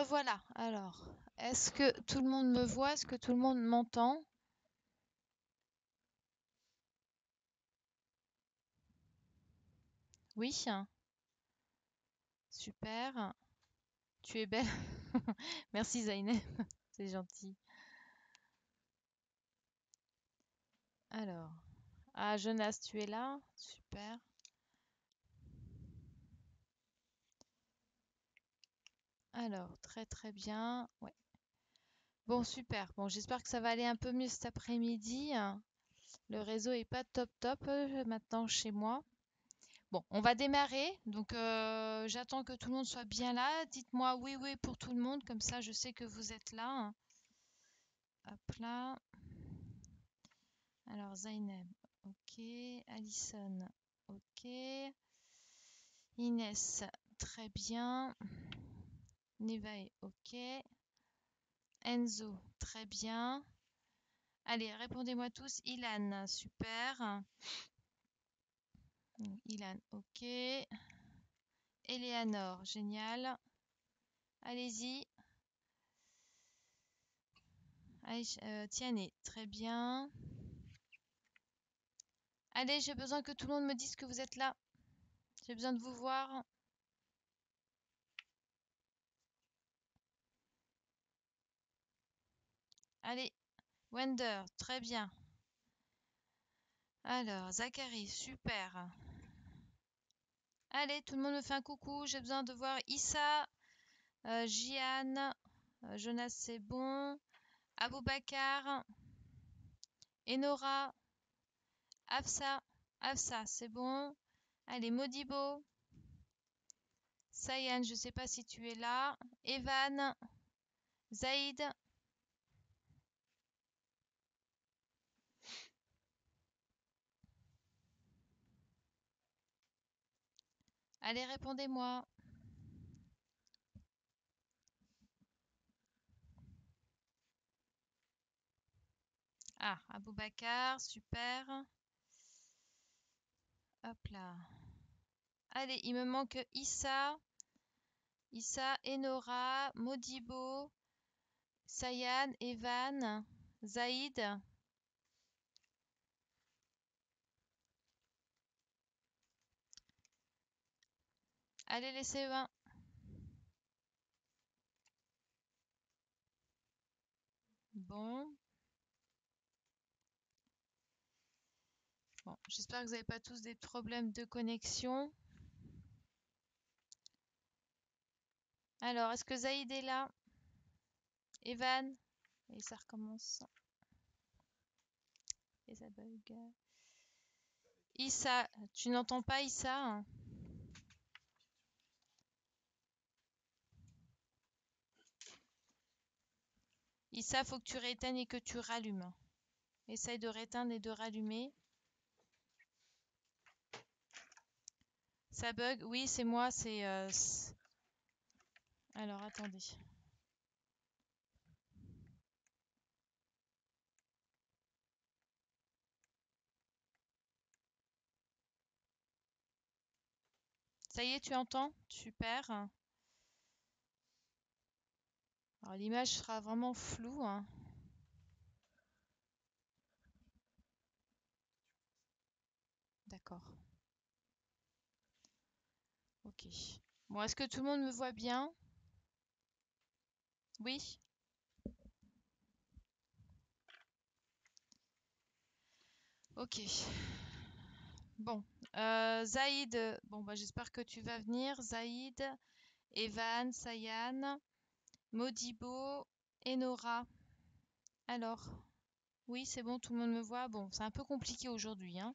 Voilà, alors, est-ce que tout le monde me voit? Est-ce que tout le monde m'entend? Oui, super. Tu es belle. Merci Zainab, c'est gentil. Alors, ah Jonas, tu es là? Super. Alors, très très bien. Ouais. Bon, super. Bon, j'espère que ça va aller un peu mieux cet après-midi. Le réseau est pas top top maintenant chez moi. Bon, on va démarrer. Donc, j'attends que tout le monde soit bien là. Dites-moi oui, oui pour tout le monde, comme ça je sais que vous êtes là. Hop là. Alors, Zainab, ok. Alison, ok. Inès, très bien. Nevaeh, ok. Enzo, très bien. Allez, répondez-moi tous. Ilan, super. Ilan, ok. Eleanor, génial. Allez-y. Tiane, très bien. Allez, j'ai besoin que tout le monde me dise que vous êtes là. J'ai besoin de vous voir. Allez, Wender, très bien. Alors, Zachary, super. Allez, tout le monde me fait un coucou. J'ai besoin de voir Issa, Jian, Jonas, c'est bon. Aboubakar, Enora, Afsa, Afsa, c'est bon. Allez, Modibo, Sayan, je ne sais pas si tu es là. Evan, Zaïd. Allez, répondez-moi. Ah, Aboubakar, super. Hop là. Allez, il me manque Issa, Enora, Modibo, Sayan, Evan, Zaïd. Allez, les CE1. Bon. Bon, j'espère que vous n'avez pas tous des problèmes de connexion. Alors, est-ce que Zaïd est là? Evan? Et ça recommence. Et ça bug. Issa, tu n'entends pas Issa? Issa, faut que tu rééteignes et que tu rallumes. Essaye de rééteindre et de rallumer. Ça bug? Oui, c'est moi, c'est... Alors, attendez. Ça y est, tu entends? Super. Alors, l'image sera vraiment floue, hein. D'accord. Ok. Bon, est-ce que tout le monde me voit bien? Oui? Ok. Bon. Zaïd, bon, bah, j'espère que tu vas venir. Zaïd, Evan, Sayan, Modibo, Enora. Alors, oui, c'est bon, tout le monde me voit. Bon, c'est un peu compliqué aujourd'hui, hein.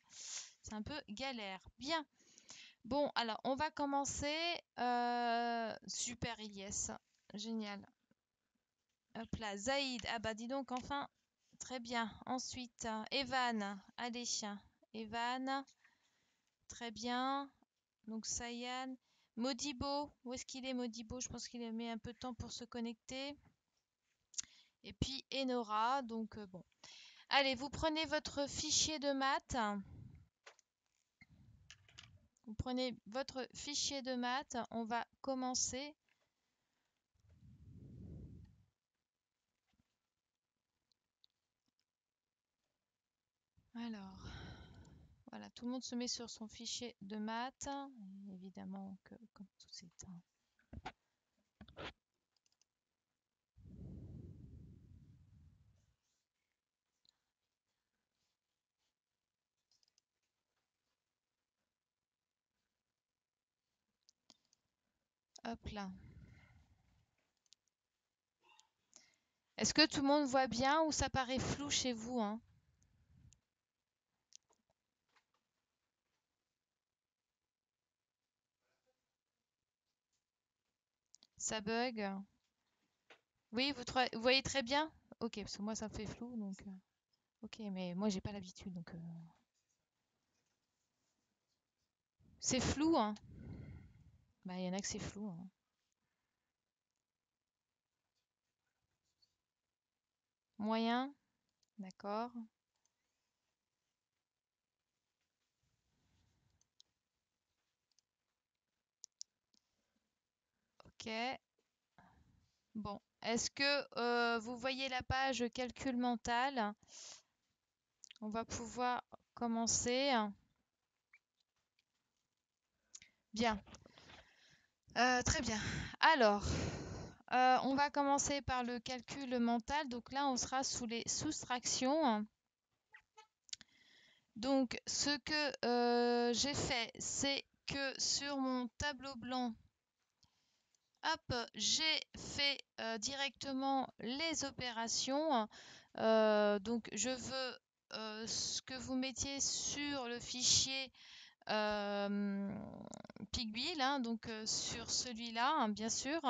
C'est un peu galère. Bien. Bon, alors, on va commencer. Super, Ilyes. Génial. Hop là, Zaïd. Ah bah dis donc, enfin. Très bien. Ensuite, Evan. Allez, Evan. Très bien. Donc, Sayan. Modibo. Où est-ce qu'il est, Modibo? Je pense qu'il a mis un peu de temps pour se connecter. Et puis, Enora. Donc, bon. Allez, vous prenez votre fichier de maths. Vous prenez votre fichier de maths. On va commencer. Alors, voilà, tout le monde se met sur son fichier de maths. Évidemment que comme tout s'éteint. Hop là. Est-ce que tout le monde voit bien ou ça paraît flou chez vous, hein? Ça bug? Oui, vous voyez très bien? Ok, parce que moi ça me fait flou, donc ok, mais moi j'ai pas l'habitude, donc c'est flou, hein? Bah, il y en a que c'est flou, hein. Moyen, d'accord. Ok. Bon, est-ce que vous voyez la page calcul mental? On va pouvoir commencer. Bien. Très bien. Alors, on va commencer par le calcul mental. Donc là, on sera sous les soustractions. Donc, ce que j'ai fait, c'est que sur mon tableau blanc, hop, j'ai fait directement les opérations. Donc, je veux que vous mettiez sur le fichier Pigwheel, hein, donc sur celui-là, hein, bien sûr,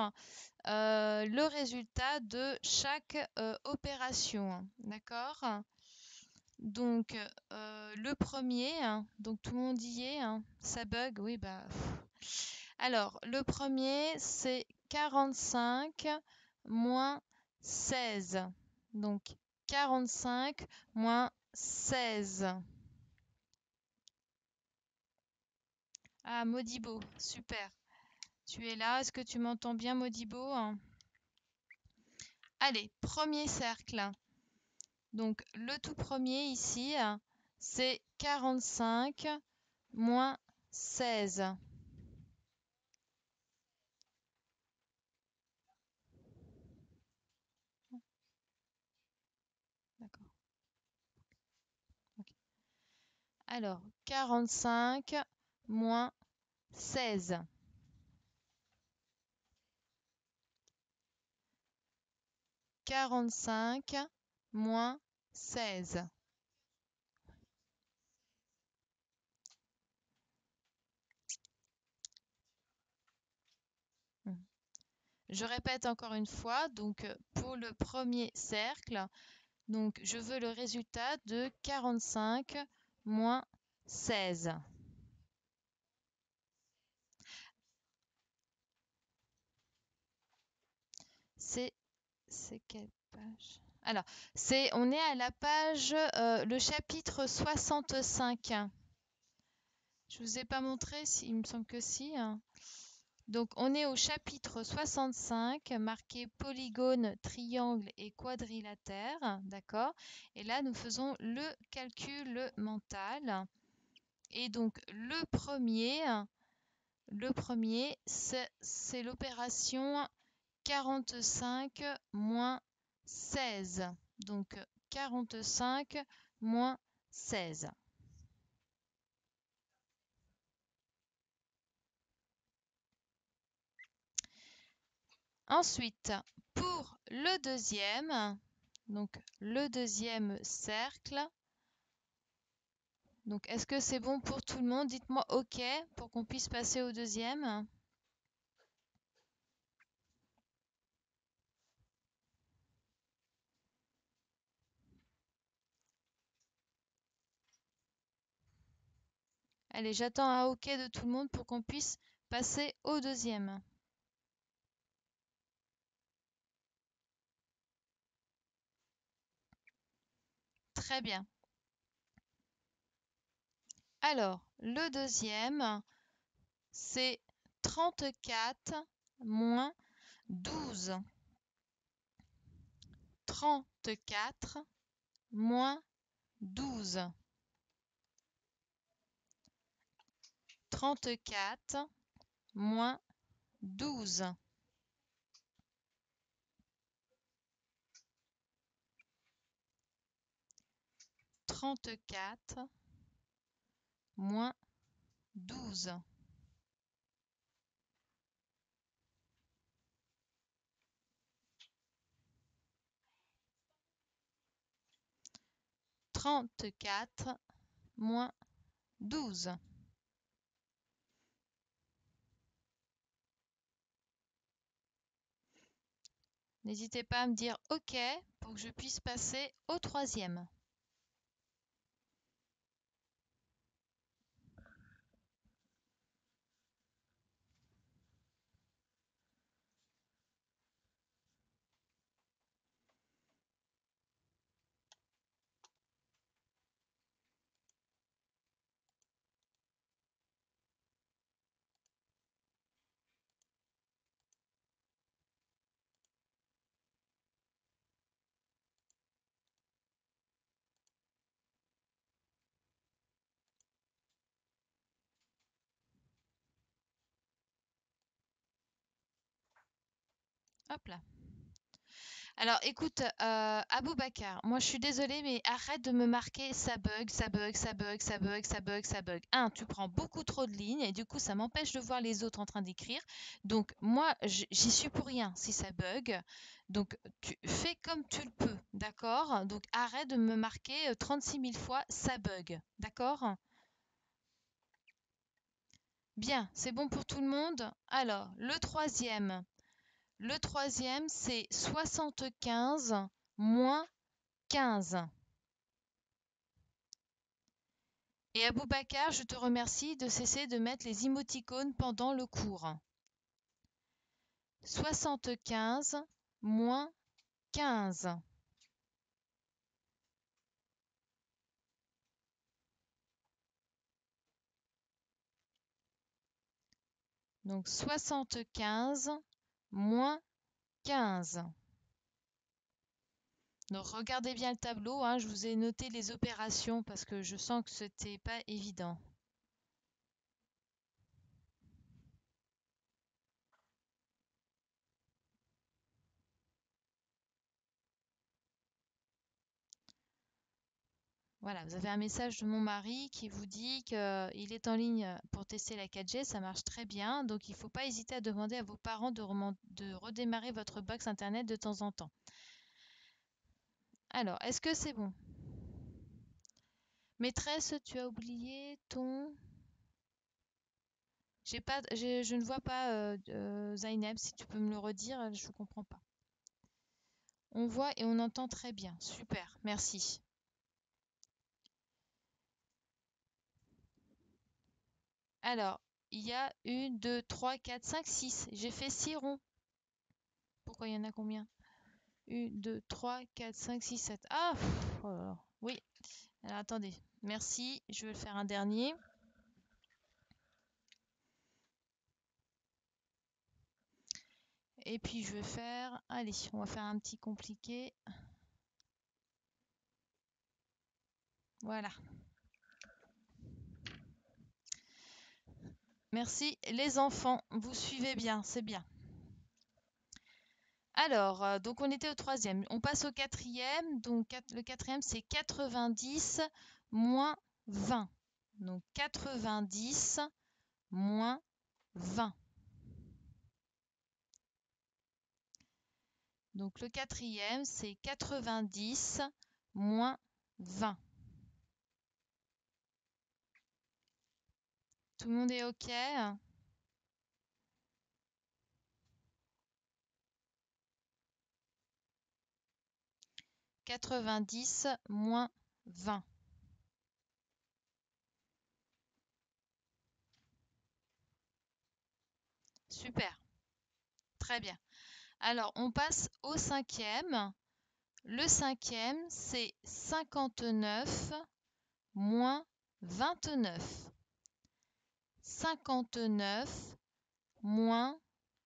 le résultat de chaque opération. Hein, d'accord? Donc, le premier, hein, donc tout le monde y est, hein, ça bug, oui, bah. Alors, le premier, c'est 45 moins 16. Donc, 45 moins 16. Ah, Modibo, super. Tu es là, est-ce que tu m'entends bien, Modibo? Allez, premier cercle. Donc, le tout premier ici, c'est 45 moins 16. D'accord. Ok. Alors, 45 moins 16. 45 moins 16. Hmm. Je répète encore une fois, donc pour le premier cercle, donc je veux le résultat de 45 moins 16. C'est quelle page? Alors, on est à la page, le chapitre 65. Je vous ai pas montré, il me semble que si, hein. Donc, on est au chapitre 65, marqué polygone, triangle et quadrilatère, d'accord? Et là, nous faisons le calcul mental. Et donc, le premier, c'est l'opération 45 moins 16. Donc 45 moins 16. Ensuite, pour le deuxième, donc le deuxième cercle, donc est-ce que c'est bon pour tout le monde? Dites-moi OK pour qu'on puisse passer au deuxième. Allez, j'attends un OK de tout le monde pour qu'on puisse passer au deuxième. Très bien. Alors, le deuxième, c'est 34 moins 12. 34 moins 12. 34 moins 12. 34 moins 12. 34 moins 12. N'hésitez pas à me dire OK pour que je puisse passer au troisième. Hop là. Alors écoute, Aboubacar, moi je suis désolée, mais arrête de me marquer ça bug, ça bug, ça bug, ça bug, ça bug, ça bug. Tu prends beaucoup trop de lignes et du coup ça m'empêche de voir les autres en train d'écrire. Donc moi j'y suis pour rien si ça bug. Donc tu fais comme tu le peux, d'accord? Donc arrête de me marquer 36 000 fois ça bug, d'accord? Bien, c'est bon pour tout le monde? Alors, le troisième, c'est 75 moins 15. Et Aboubacar, je te remercie de cesser de mettre les émoticônes pendant le cours. 75 moins 15. Donc 75 moins 15. Donc regardez bien le tableau, hein, je vous ai noté les opérations parce que je sens que c'était pas évident. Voilà, vous avez un message de mon mari qui vous dit qu'il est en ligne pour tester la 4G, ça marche très bien, donc il ne faut pas hésiter à demander à vos parents de redémarrer votre box internet de temps en temps. Alors, est-ce que c'est bon? Maîtresse, tu as oublié ton... je ne vois pas Zainab, si tu peux me le redire, je ne comprends pas. On voit et on entend très bien, super, merci. Alors, il y a 1, 2, 3, 4, 5, 6. J'ai fait 6 ronds. Pourquoi il y en a combien? 1, 2, 3, 4, 5, 6, 7. Ah, oh là là. Oui. Alors attendez. Merci. Je vais faire un dernier. Et puis je vais faire... Allez, on va faire un petit compliqué. Voilà. Merci. Les enfants, vous suivez bien. C'est bien. Alors, donc on était au troisième. On passe au quatrième. Donc le quatrième, c'est 90 moins 20. Donc 90 moins 20. Donc le quatrième, c'est 90 moins 20. Tout le monde est OK? 90 moins 20. Super. Très bien. Alors, on passe au cinquième. Le cinquième, c'est 59 moins 29. 59 moins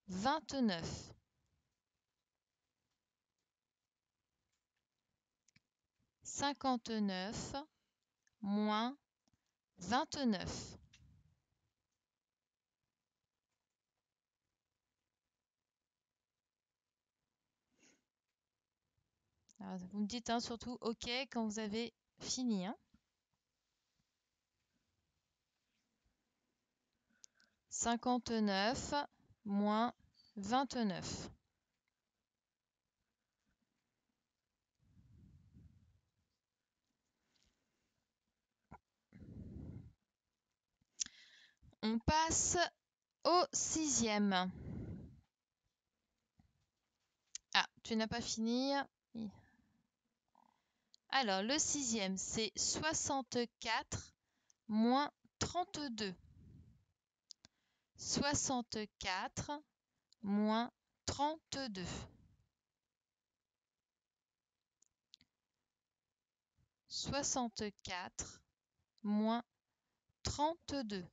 29. 59 moins 29. Alors, vous me dites hein, surtout OK quand vous avez fini. Hein. 59 moins 29. On passe au sixième. Ah, tu n'as pas fini. Alors, le sixième, c'est 64 moins 32. 64 moins 32. 64 moins 32.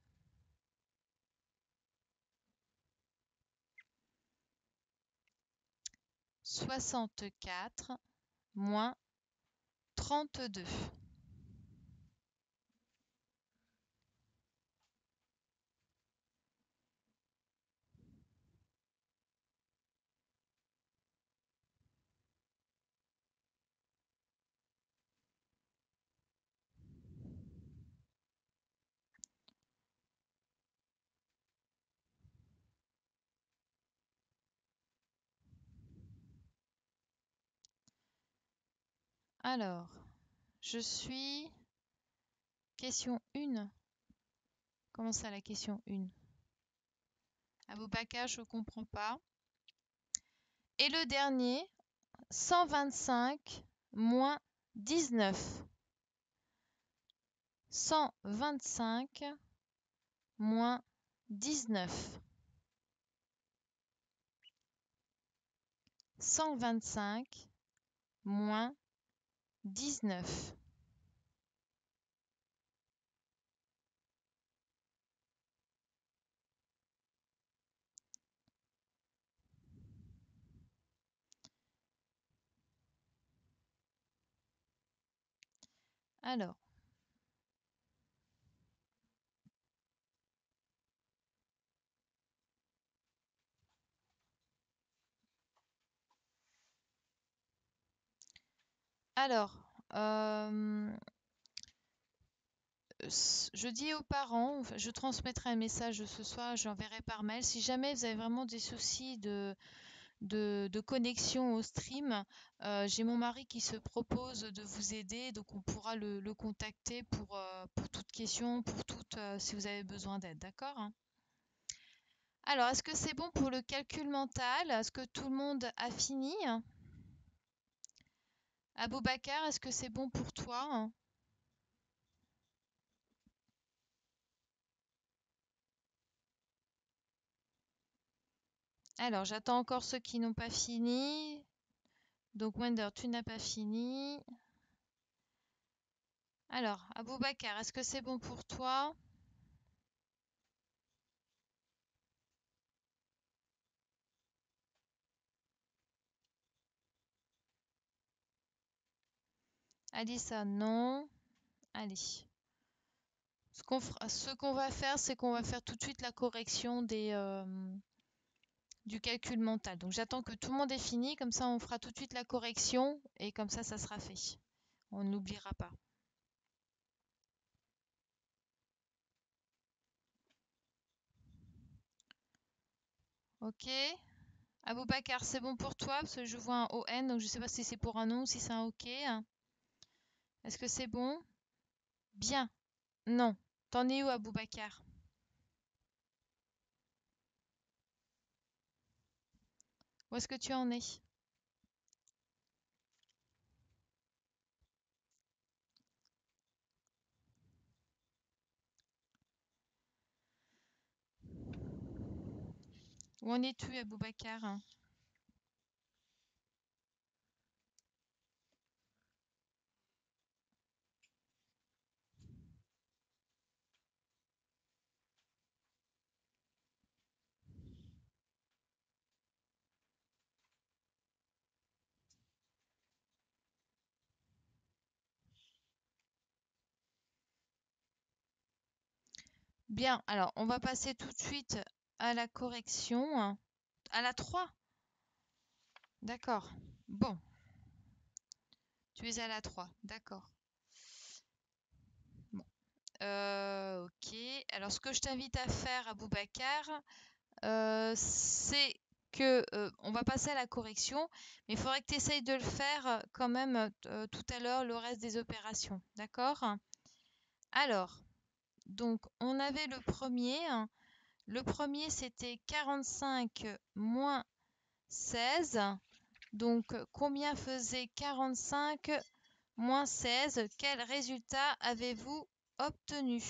64 moins 32. Alors, je suis question 1. Comment ça, la question 1? Aboubakar, je ne comprends pas. Et le dernier, 125 moins 19. 125 moins 19. 125 moins 19. Alors, alors, je dis aux parents, enfin, je transmettrai un message ce soir, j'enverrai par mail. Si jamais vous avez vraiment des soucis de connexion au stream, j'ai mon mari qui se propose de vous aider, donc on pourra le contacter pour toute question, si vous avez besoin d'aide, d'accord? Hein. Alors, est-ce que c'est bon pour le calcul mental? Est-ce que tout le monde a fini? Aboubacar, est-ce que c'est bon pour toi? Alors, j'attends encore ceux qui n'ont pas fini. Donc, Wender, tu n'as pas fini. Alors, Aboubacar, est-ce que c'est bon pour toi? Alissa, non. Allez. Ce qu'on va faire, c'est qu'on va faire tout de suite la correction du calcul mental. Donc, j'attends que tout le monde ait fini. Comme ça, on fera tout de suite la correction. Et comme ça sera fait. On n'oubliera pas. Ok. Aboubacar, c'est bon pour toi? Parce que je vois un ON, donc je ne sais pas si c'est pour un non ou si c'est un OK. Est-ce que c'est bon? Bien. Non. T'en es où, Aboubacar? Où est-ce que tu en es? Où en es-tu, Aboubacar? Bien, alors on va passer tout de suite à la correction. À la 3. D'accord. Bon. Tu es à la 3, d'accord. Bon. Ok. Alors, ce que je t'invite à faire, Aboubacar, c'est que on va passer à la correction, mais il faudrait que tu essayes de le faire quand même tout à l'heure, le reste des opérations. D'accord? Alors, donc, on avait le premier. Le premier, c'était 45 moins 16. Donc, combien faisait 45 moins 16? Quel résultat avez-vous obtenu?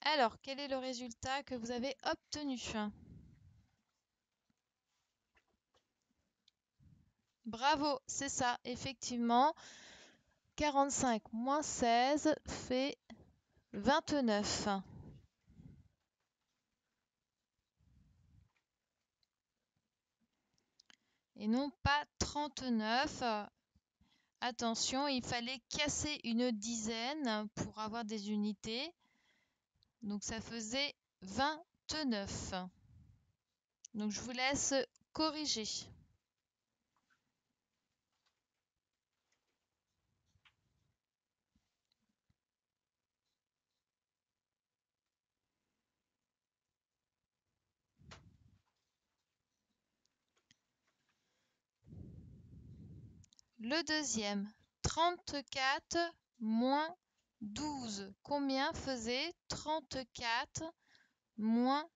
Alors, quel est le résultat que vous avez obtenu? Bravo, c'est ça, effectivement. 45 moins 16 fait 29. Et non pas 39. Attention, il fallait casser une dizaine pour avoir des unités. Donc ça faisait 29. Donc je vous laisse corriger. Le deuxième, 34 moins 12. Combien faisait 34 moins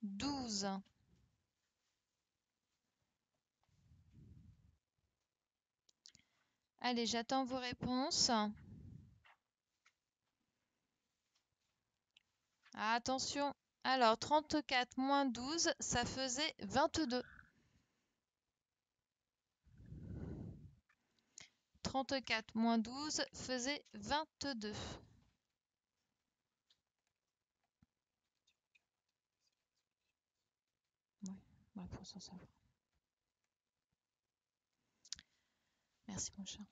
12? Allez, j'attends vos réponses. Ah, attention. Alors, 34 moins 12, ça faisait 22. 34 moins 12 faisait 22. Oui, bah, faut s'en savoir. Merci, mon chat.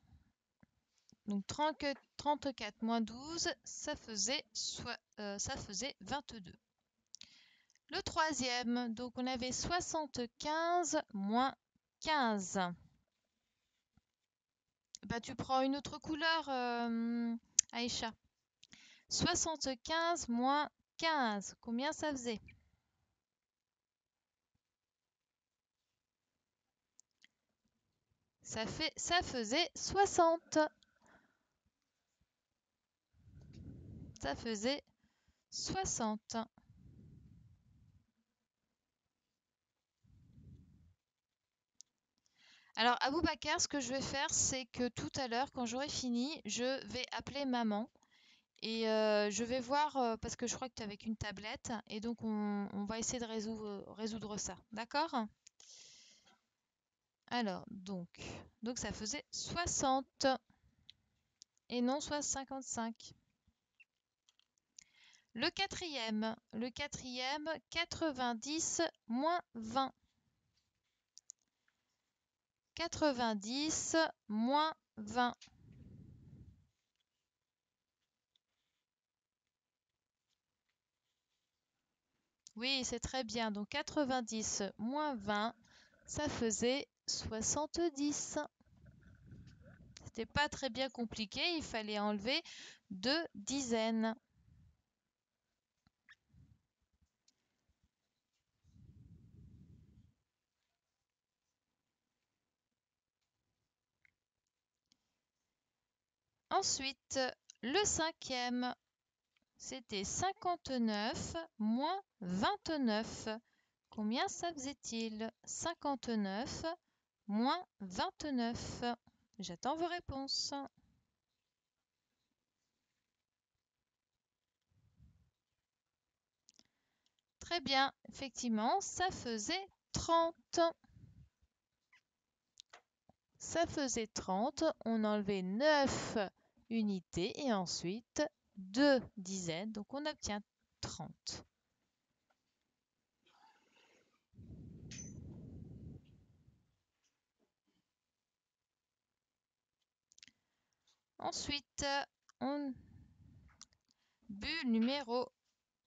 Donc, 34 moins 12, ça faisait 22. Le troisième, donc on avait 75 moins 15. Bah, tu prends une autre couleur, Aïcha. 75 moins 15, combien ça faisait? Ça faisait 60. Ça faisait 60. Alors, Aboubacar, ce que je vais faire, c'est que tout à l'heure, quand j'aurai fini, je vais appeler maman et je vais voir, parce que je crois que tu es avec une tablette, et donc on va essayer de résoudre ça. D'accord? Alors, donc ça faisait 60 et non soit 55. Le quatrième, 90 moins 20. 90 moins 20. Oui, c'est très bien. Donc 90 moins 20, ça faisait 70. C'était pas très bien compliqué, il fallait enlever 2 dizaines. Ensuite, le cinquième, c'était 59 moins 29. Combien ça faisait-il? 59 moins 29. J'attends vos réponses. Très bien, effectivement, ça faisait 30. Ça faisait 30. On enlevait 9 unités et ensuite 2 dizaines. Donc on obtient 30. Ensuite, on bulle numéro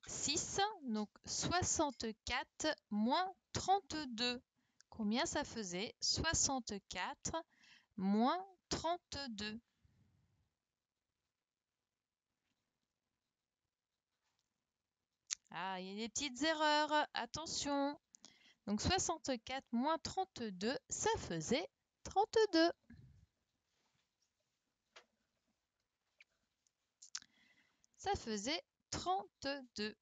6, donc 64 moins 32. Combien ça faisait? 64 moins 32. Ah, il y a des petites erreurs, attention. Donc 64 moins 32, ça faisait 32. Ça faisait 32.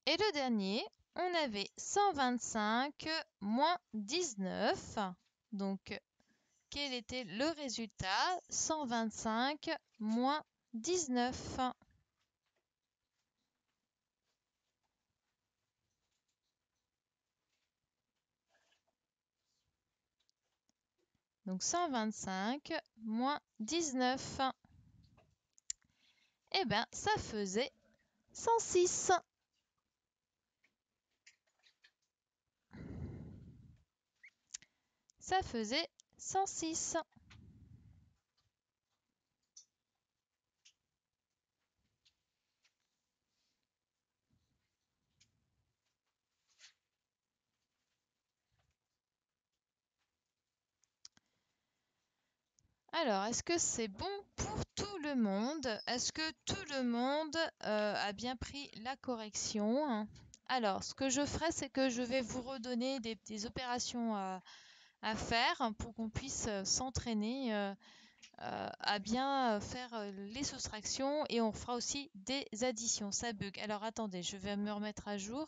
Et le dernier, on avait 125 moins 19. Donc, quel était le résultat? 125 moins 19. Donc 125 moins 19. Eh bien, ça faisait 106. Ça faisait 106. Alors, est-ce que c'est bon pour tout le monde? Est-ce que tout le monde a bien pris la correction? Alors, ce que je ferai, c'est que je vais vous redonner des opérations à faire pour qu'on puisse s'entraîner à bien faire les soustractions et on fera aussi des additions. Ça bug. Alors, attendez, je vais me remettre à jour.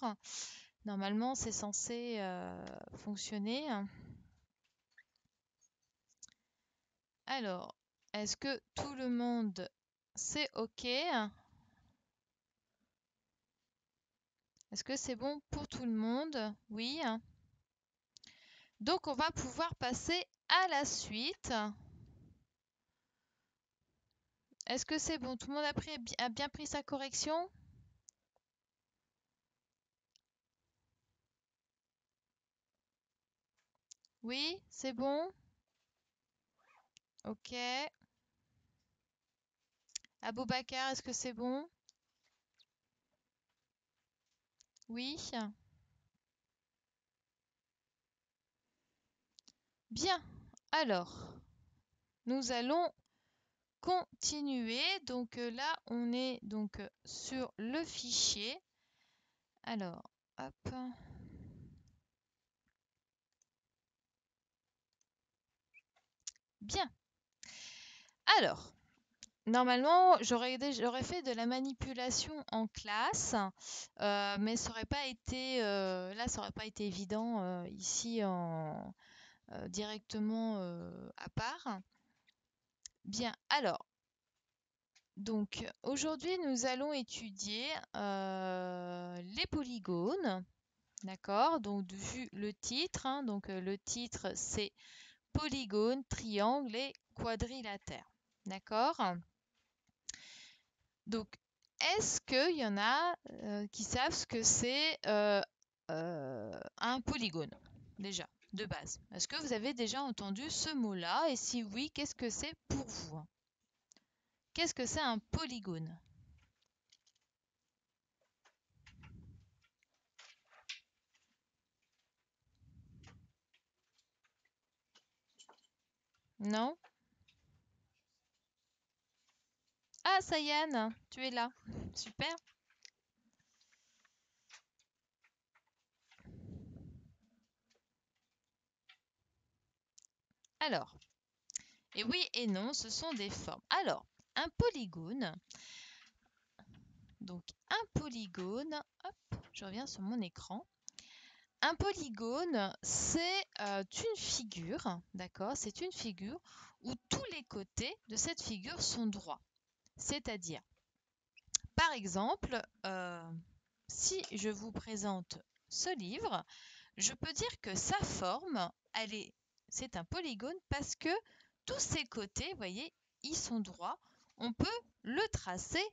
Normalement, c'est censé fonctionner. Alors, est-ce que tout le monde c'est OK? Est-ce que c'est bon pour tout le monde? Oui. Donc, on va pouvoir passer à la suite. Est-ce que c'est bon? Tout le monde a bien pris sa correction? Oui, c'est bon? OK. Aboubacar, est-ce que c'est bon? Oui. Bien. Alors, nous allons continuer. Donc là, on est donc sur le fichier. Alors, hop. Bien. Alors, normalement, j'aurais fait de la manipulation en classe, mais ça aurait pas été là, ça aurait pas été évident ici directement à part. Bien. Alors, donc aujourd'hui, nous allons étudier les polygones. D'accord? Donc, vu le titre, donc le titre c'est polygone, triangle et quadrilatère. D'accord? Donc, est-ce qu'il y en a qui savent ce que c'est un polygone, déjà, de base? Est-ce que vous avez déjà entendu ce mot-là? Et si oui, qu'est-ce que c'est pour vous? Qu'est-ce que c'est un polygone? Non? Ah, Sayan, tu es là. Super. Alors, et oui et non, ce sont des formes. Alors, un polygone, donc un polygone, hop, je reviens sur mon écran. Un polygone, c'est une figure, d'accord? C'est une figure où tous les côtés de cette figure sont droits. C'est-à-dire, par exemple, si je vous présente ce livre, je peux dire que sa forme, c'est un polygone parce que tous ses côtés, vous voyez, ils sont droits. On peut le tracer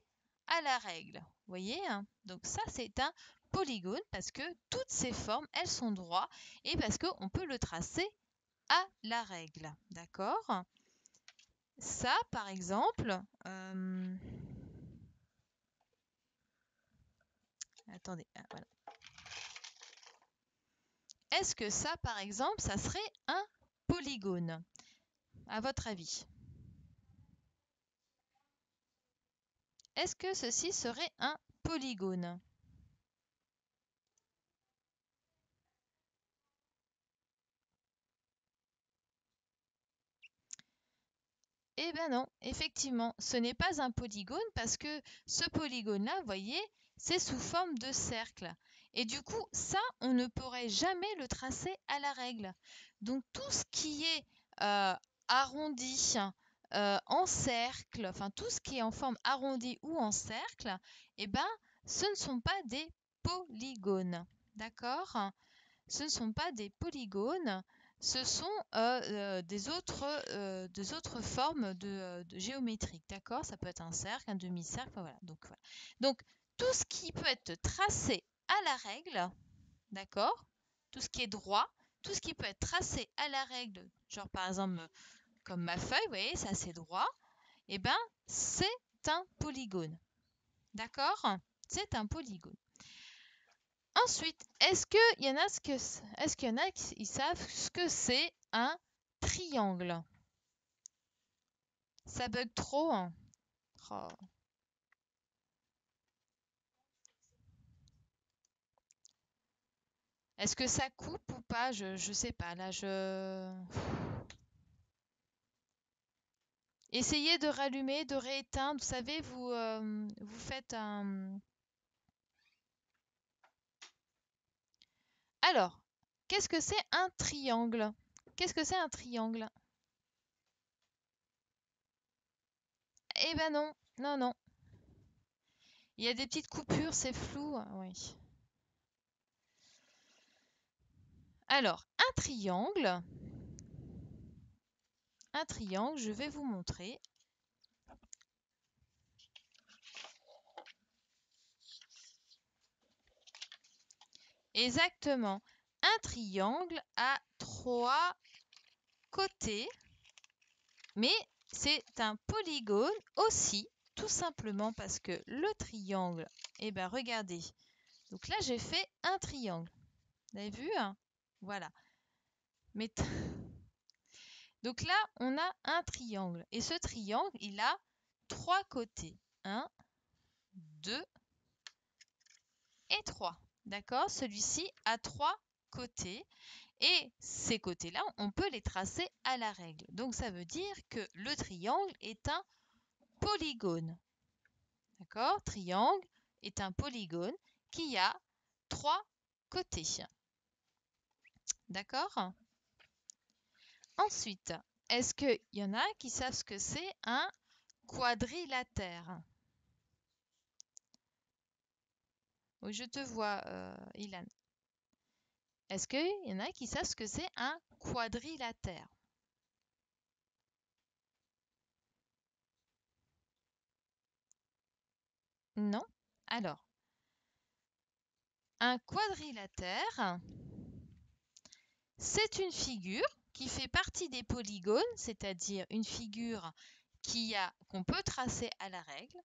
à la règle. Vous voyez, hein? Donc ça, c'est un polygone parce que toutes ces formes, elles sont droites et parce qu'on peut le tracer à la règle. D'accord? Ça, par exemple, attendez, voilà. Est-ce que ça, par exemple, ça serait un polygone, à votre avis? Est-ce que ceci serait un polygone? Eh bien non, effectivement, ce n'est pas un polygone parce que ce polygone-là, vous voyez, c'est sous forme de cercle. Et du coup, ça, on ne pourrait jamais le tracer à la règle. Donc tout ce qui est arrondi, en cercle, enfin tout ce qui est en forme arrondie ou en cercle, eh ben, ce ne sont pas des polygones. D'accord? Ce ne sont pas des polygones, ce sont des autres formes de géométriques, d'accord? Ça peut être un cercle, un demi-cercle, enfin, voilà. Donc, tout ce qui peut être tracé à la règle, d'accord? Tout ce qui est droit, tout ce qui peut être tracé à la règle, genre par exemple comme ma feuille, vous voyez, ça c'est droit, et ben c'est un polygone, d'accord? C'est un polygone. Ensuite, est-ce qu'il y en a qui savent ce que c'est un triangle? Ça bug trop, hein? Oh. Est-ce que ça coupe ou pas? Je sais pas. Là, essayez de rallumer, de rééteindre. Vous savez, vous faites un. Alors, qu'est-ce que c'est un triangle? Qu'est-ce que c'est un triangle? Eh ben non, non, non. Il y a des petites coupures, c'est flou, oui. Alors, un triangle, je vais vous montrer. Exactement. Un triangle a 3 côtés, mais c'est un polygone aussi, tout simplement parce que le triangle, eh ben regardez. Donc là, j'ai fait un triangle. Vous avez vu, hein? Voilà. Mais donc là, on a un triangle. Et ce triangle, il a 3 côtés. 1, 2 et 3. D'accord? Celui-ci a 3 côtés. Et ces côtés-là, on peut les tracer à la règle. Donc ça veut dire que le triangle est un polygone. D'accord? Triangle est un polygone qui a 3 côtés. D'accord? Ensuite, est-ce qu'il y en a qui savent ce que c'est un quadrilatère? Oui, je te vois, Ilan. Est-ce qu'il y en a qui savent ce que c'est un quadrilatère? Non? Alors, un quadrilatère, c'est une figure qui fait partie des polygones, c'est-à-dire une figure qu'on peut tracer à la règle,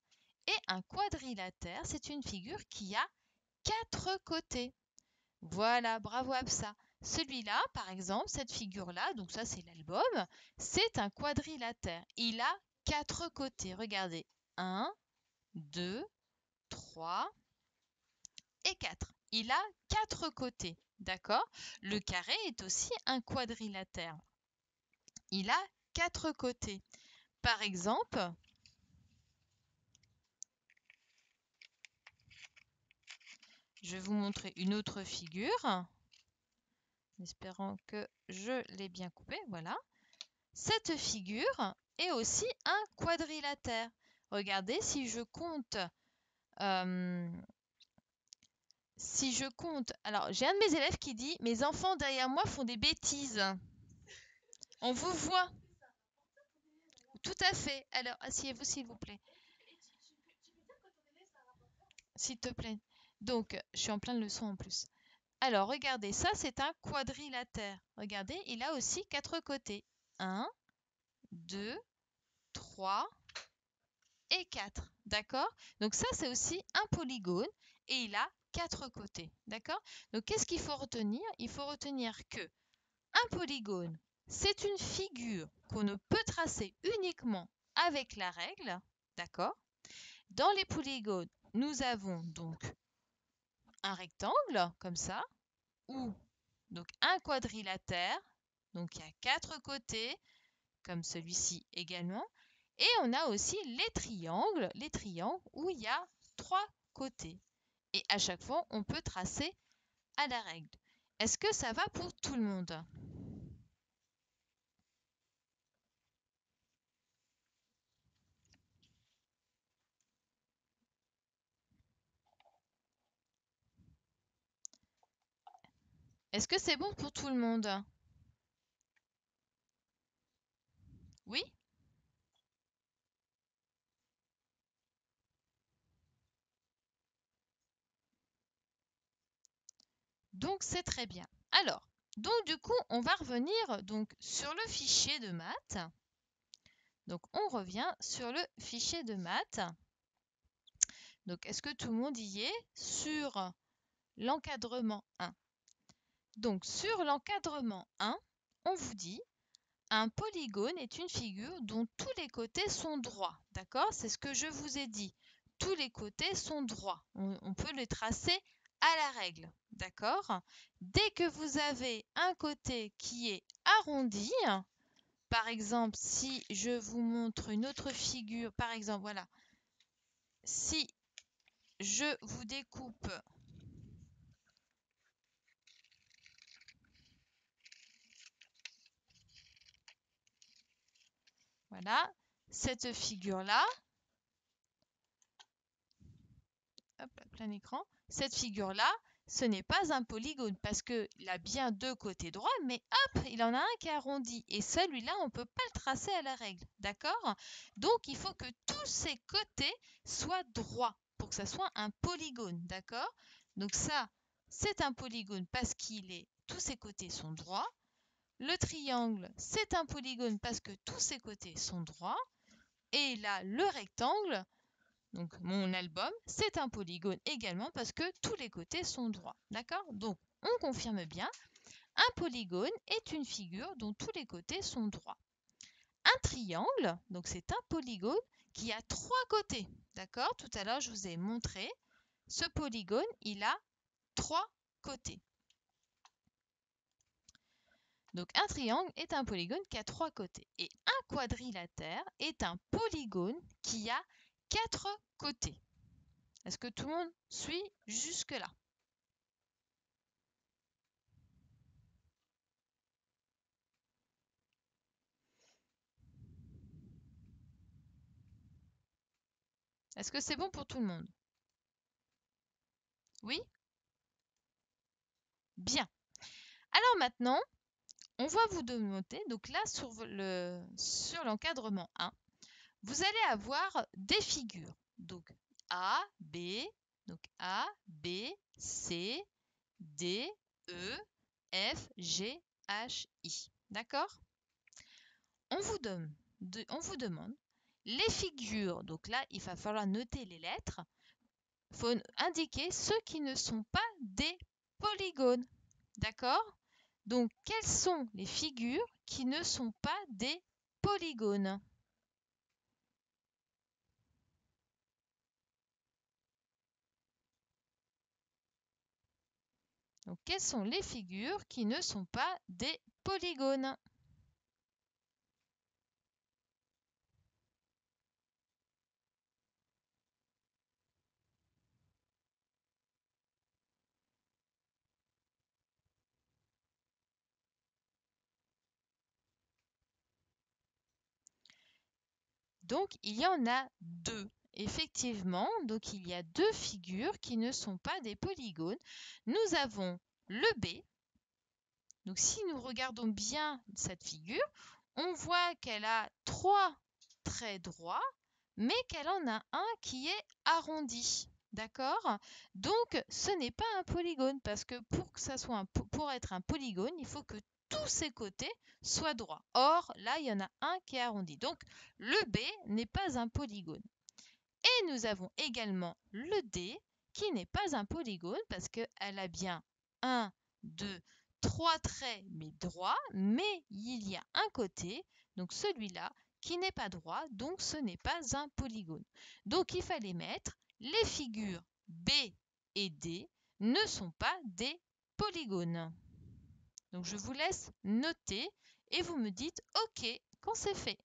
et un quadrilatère, c'est une figure qui a 4 côtés. Voilà, bravo Absa. Celui-là, par exemple, cette figure-là, donc ça c'est l'album, c'est un quadrilatère. Il a 4 côtés. Regardez, 1, 2, 3 et 4. Il a 4 côtés, d'accord? Le carré est aussi un quadrilatère. Il a 4 côtés. Par exemple, je vais vous montrer une autre figure, en espérant que je l'ai bien coupée. Voilà. Cette figure est aussi un quadrilatère. Regardez, si je compte, alors j'ai un de mes élèves qui dit: mes enfants derrière moi font des bêtises. On vous voit. Tout à fait. Alors, asseyez-vous s'il vous plaît. S'il te plaît. Donc, je suis en pleine leçon en plus. Alors, regardez, ça, c'est un quadrilatère. Regardez, il a aussi 4 côtés. 1, 2, 3 et 4. D'accord? Donc, ça, c'est aussi un polygone et il a 4 côtés. D'accord? Donc, qu'est-ce qu'il faut retenir? Il faut retenir que un polygone, c'est une figure qu'on ne peut tracer uniquement avec la règle. D'accord? Dans les polygones, nous avons donc un rectangle, comme ça, ou donc un quadrilatère, donc il y a 4 côtés, comme celui-ci également, et on a aussi les triangles où il y a 3 côtés. Et à chaque fois, on peut tracer à la règle. Est-ce que ça va pour tout le monde? Est-ce que c'est bon pour tout le monde? Oui? Donc c'est très bien. Alors, donc du coup, on va revenir donc sur le fichier de maths. Donc on revient sur le fichier de maths. Donc est-ce que tout le monde y est sur l'encadrement 1? Donc sur l'encadrement 1, on vous dit un polygone est une figure dont tous les côtés sont droits. D'accord? C'est ce que je vous ai dit. Tous les côtés sont droits. On peut les tracer à la règle. D'accord? Dès que vous avez un côté qui est arrondi, par exemple, si je vous montre une autre figure, par exemple, voilà. Si je vous découpe voilà, cette figure-là, plein écran, cette figure-là, ce n'est pas un polygone parce qu'il a bien 2 côtés droits, mais hop, il en a un qui est arrondi. Et celui-là, on ne peut pas le tracer à la règle. D'accord? Donc, il faut que tous ces côtés soient droits pour que ça soit un polygone. D'accord? Donc ça, c'est un polygone parce tous ses côtés sont droits. Le triangle, c'est un polygone parce que tous ses côtés sont droits. Et là, le rectangle, donc mon album, c'est un polygone également parce que tous les côtés sont droits. D'accord? Donc, on confirme bien, un polygone est une figure dont tous les côtés sont droits. Un triangle, donc c'est un polygone qui a 3 côtés. D'accord? Tout à l'heure, je vous ai montré, ce polygone, il a 3 côtés. Donc un triangle est un polygone qui a 3 côtés. Et un quadrilatère est un polygone qui a 4 côtés. Est-ce que tout le monde suit jusque-là? Est-ce que c'est bon pour tout le monde? Oui? Bien. Alors maintenant, on va vous demander, donc là sur l'encadrement 1, vous allez avoir des figures. Donc A, B, C, D, E, F, G, H, I. D'accord? On vous demande les figures. Donc là, il va falloir noter les lettres. Il faut indiquer ceux qui ne sont pas des polygones. D'accord? Donc, quelles sont les figures qui ne sont pas des polygones? Donc, quelles sont les figures qui ne sont pas des polygones? Donc, il y en a 2. Effectivement, donc il y a 2 figures qui ne sont pas des polygones. Nous avons le B. Donc, si nous regardons bien cette figure, on voit qu'elle a 3 traits droits, mais qu'elle en a un qui est arrondi. D'accord? Donc, ce n'est pas un polygone parce que pour que ça soit pour être un polygone, il faut que tous ses côtés soient droits. Or, là, il y en a un qui est arrondi. Donc, le B n'est pas un polygone. Et nous avons également le D qui n'est pas un polygone parce qu'elle a bien un, 2, 3 traits mais droits, mais il y a un côté, donc celui-là, qui n'est pas droit, donc ce n'est pas un polygone. Donc il fallait mettre les figures B et D ne sont pas des polygones. Donc je vous laisse noter et vous me dites OK quand c'est fait.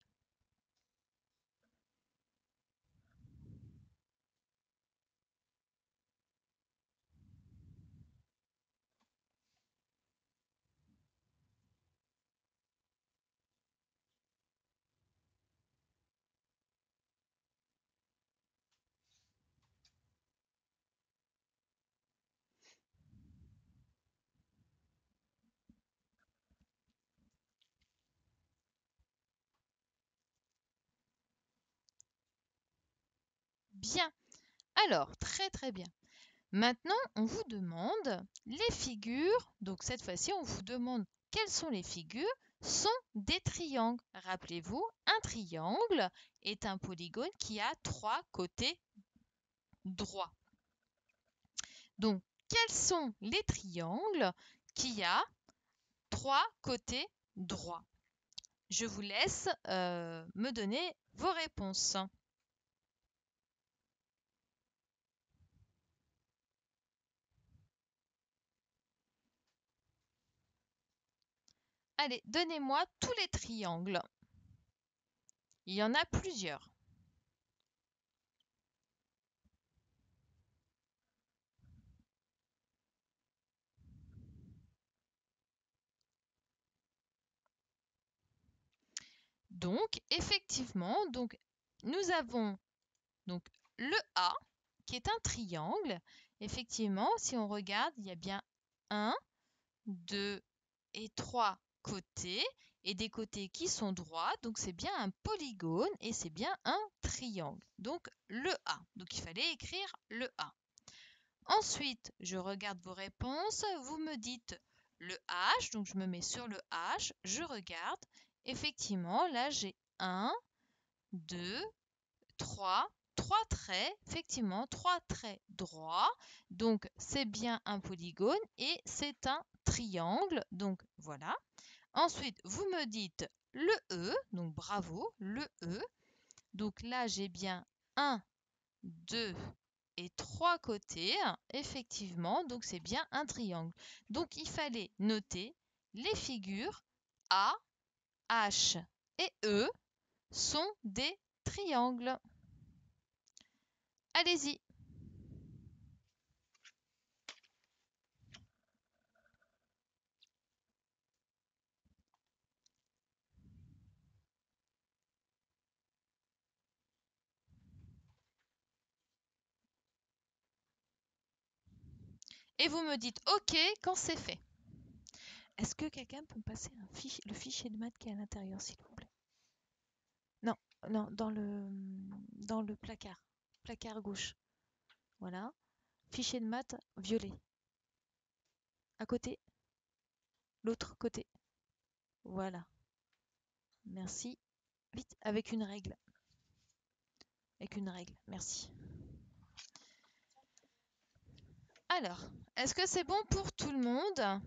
Bien. Alors, très très bien. Maintenant, on vous demande les figures. Donc cette fois-ci, on vous demande quelles sont les figures sont des triangles. Rappelez-vous, un triangle est un polygone qui a 3 côtés droits. Donc, quels sont les triangles qui a 3 côtés droits? Je vous laisse me donner vos réponses. Allez, donnez-moi tous les triangles. Il y en a plusieurs. Donc, effectivement, donc, nous avons donc, le A qui est un triangle. Effectivement, si on regarde, il y a bien un, 2 et 3 côtés et des côtés qui sont droits. Donc, c'est bien un polygone et c'est bien un triangle. Donc, le A. Donc, il fallait écrire le A. Ensuite, je regarde vos réponses. Vous me dites le H. Donc, je me mets sur le H. Je regarde. Effectivement, là, j'ai 1, 2, 3, 3 traits, effectivement, 3 traits droits. Donc, c'est bien un polygone et c'est un triangle. Donc, voilà. Ensuite, vous me dites le E. Donc, bravo, le E. Donc là, j'ai bien 1, 2 et 3 côtés. Effectivement, donc c'est bien un triangle. Donc, il fallait noter les figures A, H et E sont des triangles. Allez-y. Et vous me dites OK quand c'est fait. Est-ce que quelqu'un peut me passer le fichier de maths qui est à l'intérieur, s'il vous plaît? Non, non, dans le placard. Placard gauche. Voilà. Fichier de maths violet. À côté, l'autre côté. Voilà. Merci. Vite, avec une règle. Avec une règle. Merci. Alors, est-ce que c'est bon pour tout le monde?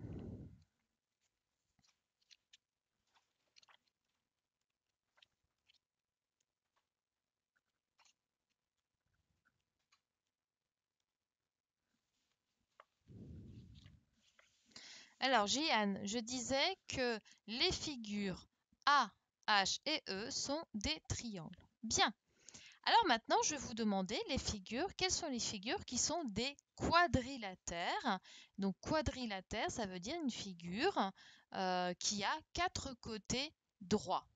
Alors, Jeanne, je disais que les figures A, H et E sont des triangles. Bien. Alors maintenant, je vais vous demander les figures. Quelles sont les figures qui sont des quadrilatères? Donc quadrilatère, ça veut dire une figure qui a 4 côtés droits.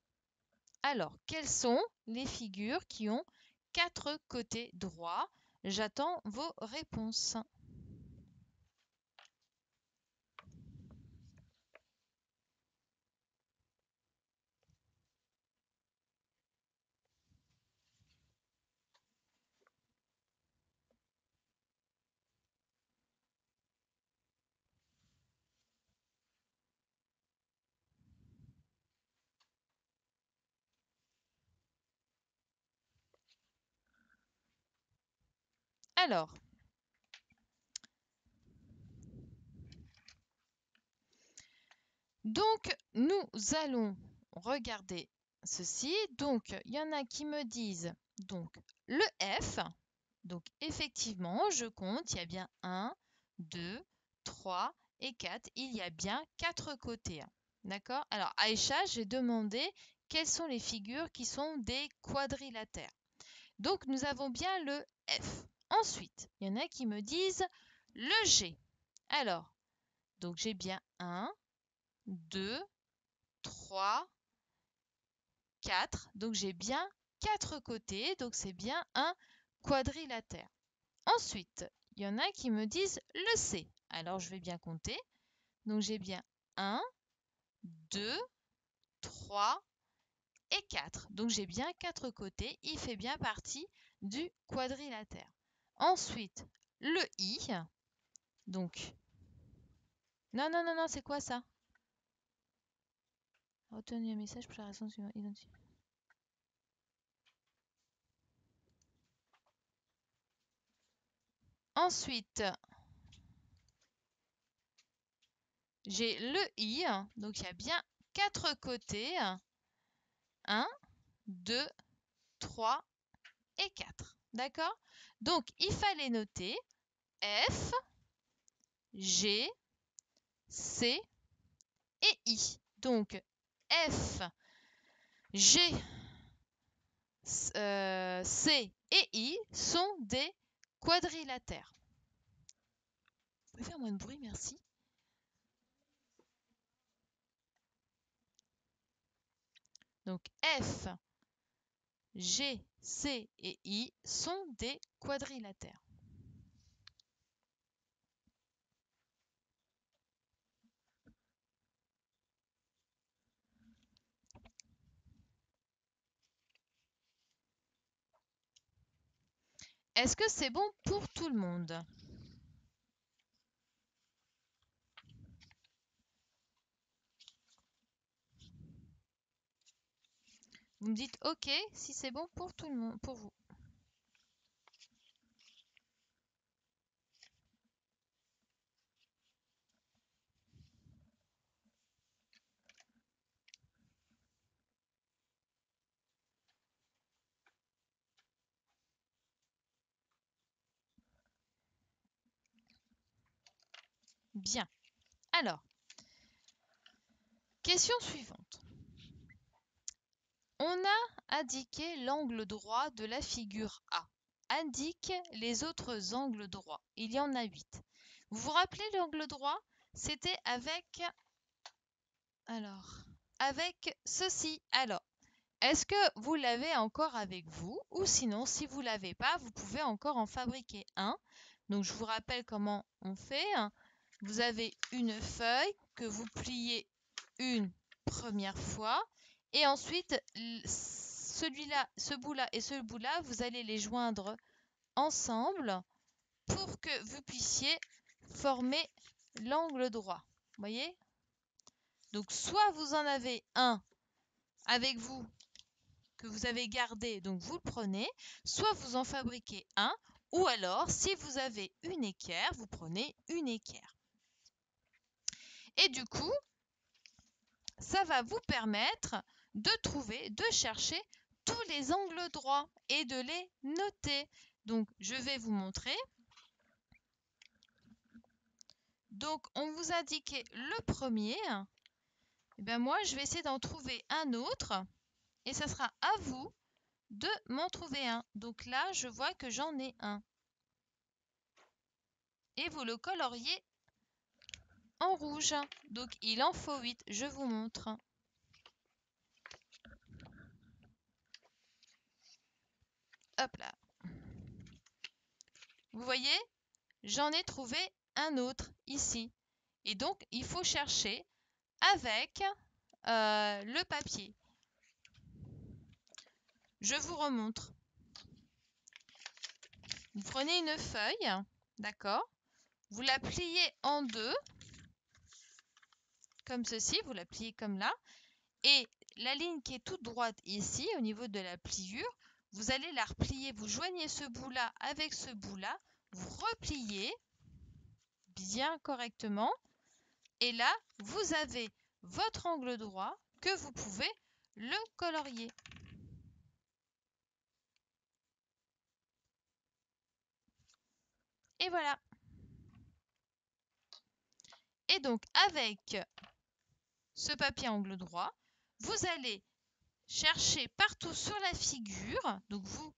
Alors, quelles sont les figures qui ont 4 côtés droits? J'attends vos réponses. Alors, donc, nous allons regarder ceci. Donc, il y en a qui me disent donc le F. Donc, effectivement, je compte, il y a bien 1, 2, 3 et 4. Il y a bien 4 côtés. D'accord? Alors, Aïcha, j'ai demandé quelles sont les figures qui sont des quadrilatères. Donc, nous avons bien le F. Ensuite, il y en a qui me disent le G. Alors, donc j'ai bien 1, 2, 3, 4. Donc, j'ai bien 4 côtés. Donc, c'est bien un quadrilatère. Ensuite, il y en a qui me disent le C. Alors, je vais bien compter. Donc, j'ai bien 1, 2, 3 et 4. Donc, j'ai bien 4 côtés. Il fait bien partie du quadrilatère. Ensuite, le I. Donc, non, non, non, non, c'est quoi ça? Retenez un message pour la raison identique. Ensuite, j'ai le I. Donc, il y a bien 4 côtés. 1, 2, 3 et 4. D'accord? Donc, il fallait noter F, G, C et I. Donc, F, G, C et I sont des quadrilatères. Vous pouvez faire moins de bruit, merci. Donc, F, G, C et I sont des quadrilatères. Est-ce que c'est bon pour tout le monde? Vous me dites OK si c'est bon pour tout le monde, pour vous. Bien. Alors, question suivante. On a indiqué l'angle droit de la figure A. Indique les autres angles droits. Il y en a 8. Vous vous rappelez l'angle droit? C'était avec ceci. Alors, est-ce que vous l'avez encore avec vous? Ou sinon, si vous ne l'avez pas, vous pouvez encore en fabriquer un. Donc, je vous rappelle comment on fait. Vous avez une feuille que vous pliez une première fois. Et ensuite, celui-là, ce bout-là et ce bout-là, vous allez les joindre ensemble pour que vous puissiez former l'angle droit. Vous voyez? Donc, soit vous en avez un avec vous que vous avez gardé, donc vous le prenez, soit vous en fabriquez un, ou alors, si vous avez une équerre, vous prenez une équerre. Et du coup, ça va vous permettre de trouver, de chercher tous les angles droits et de les noter. Donc, je vais vous montrer. Donc, on vous a indiqué le premier. Et bien moi, je vais essayer d'en trouver un autre. Et ça sera à vous de m'en trouver un. Donc là, je vois que j'en ai un. Et vous le coloriez en rouge. Donc, il en faut 8. Je vous montre. Hop là. Vous voyez, j'en ai trouvé un autre ici. Et donc, il faut chercher avec le papier. Je vous remontre. Vous prenez une feuille, d'accord? Vous la pliez en deux, comme ceci, vous la pliez comme là. Et la ligne qui est toute droite ici, au niveau de la pliure, vous allez la replier. Vous joignez ce bout-là avec ce bout-là, vous repliez bien correctement. Et là, vous avez votre angle droit que vous pouvez le colorier. Et voilà. Et donc, avec ce papier angle droit, vous allez chercher partout sur la figure. Donc, vous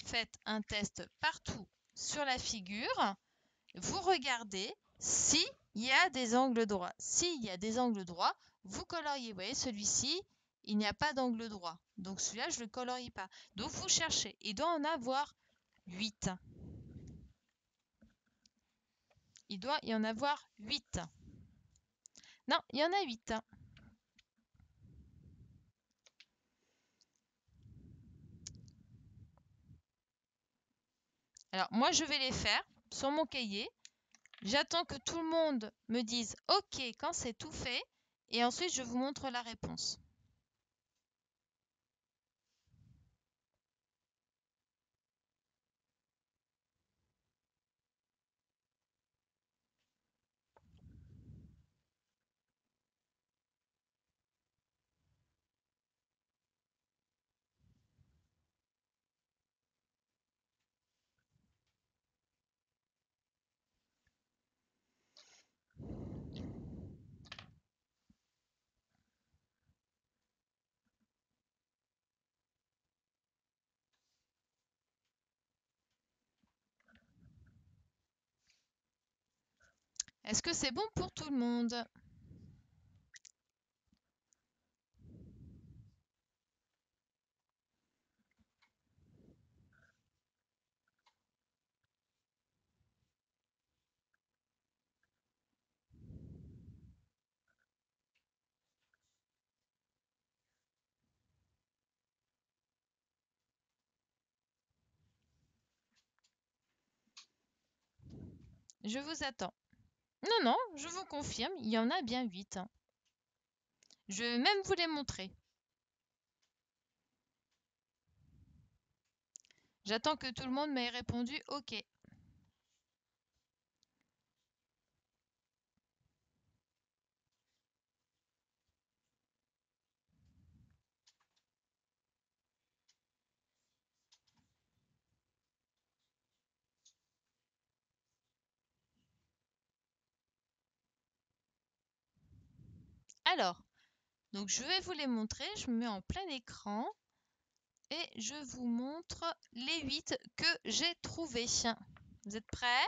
faites un test partout sur la figure. Vous regardez s'il y a des angles droits. S'il y a des angles droits, vous coloriez. Vous voyez, celui-ci, il n'y a pas d'angle droit. Donc, celui-là, je ne le colorie pas. Donc, vous cherchez. Il doit en avoir 8. Il doit y en avoir 8. Non, il y en a 8. Alors, moi, je vais les faire sur mon cahier. J'attends que tout le monde me dise OK quand c'est tout fait. Et ensuite, je vous montre la réponse. Est-ce que c'est bon pour tout le monde? Je vous attends. Non, non, je vous confirme, il y en a bien 8. Je vais même vous les montrer. J'attends que tout le monde m'ait répondu OK. Alors, donc je vais vous les montrer. Je me mets en plein écran et je vous montre les 8 que j'ai trouvés. Vous êtes prêts?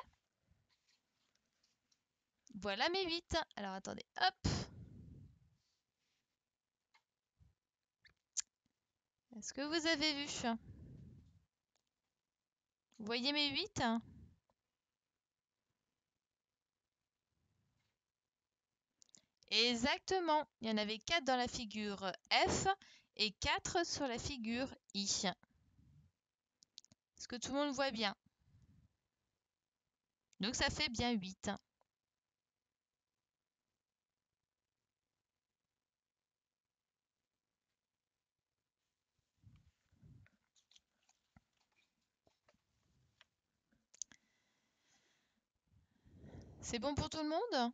Voilà mes 8. Alors attendez, hop. Est-ce que vous avez vu? Vous voyez mes 8? Exactement. Il y en avait 4 dans la figure F et 4 sur la figure I. Est-ce que tout le monde voit bien? Donc ça fait bien 8. C'est bon pour tout le monde?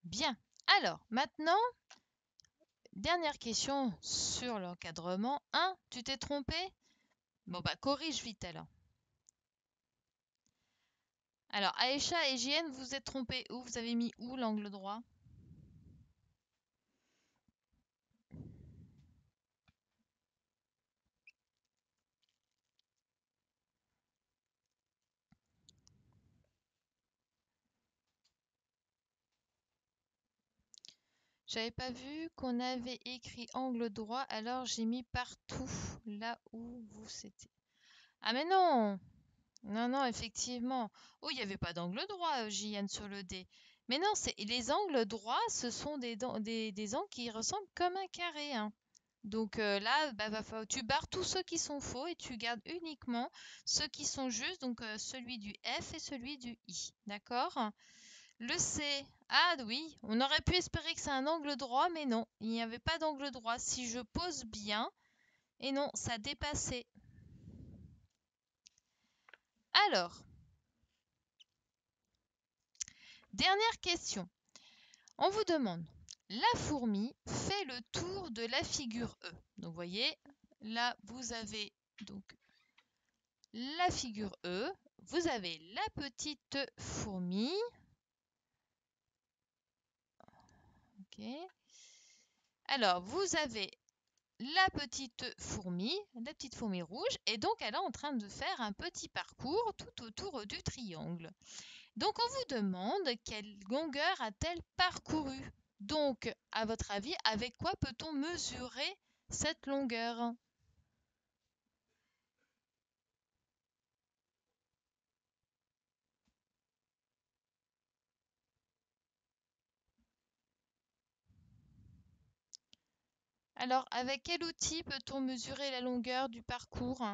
Bien. Alors, maintenant, dernière question sur l'encadrement. 1, tu t'es trompé? Bon, bah, corrige vite alors. Alors, Aïcha et JN, vous vous êtes trompés où? Vous avez mis où l'angle droit? J'avais pas vu qu'on avait écrit angle droit, alors j'ai mis partout là où vous c'était. Ah mais non! Non, non, effectivement. Oh, il n'y avait pas d'angle droit, JN, sur le D. Mais non, les angles droits, ce sont des angles qui ressemblent comme un carré, hein. Donc là, bah, tu barres tous ceux qui sont faux et tu gardes uniquement ceux qui sont justes, donc celui du F et celui du I. D'accord? Le C. Ah oui, on aurait pu espérer que c'est un angle droit, mais non, il n'y avait pas d'angle droit. Si je pose bien, et non, ça dépassait. Alors, dernière question. On vous demande, la fourmi fait le tour de la figure E. Donc, vous voyez, là, vous avez donc la figure E. Vous avez la petite fourmi. Ok. Alors, vous avez la petite fourmi rouge, et donc elle est en train de faire un petit parcours tout autour du triangle. Donc, on vous demande quelle longueur a-t-elle parcouru? Donc, à votre avis, avec quoi peut-on mesurer cette longueur? Alors, avec quel outil peut-on mesurer la longueur du parcours?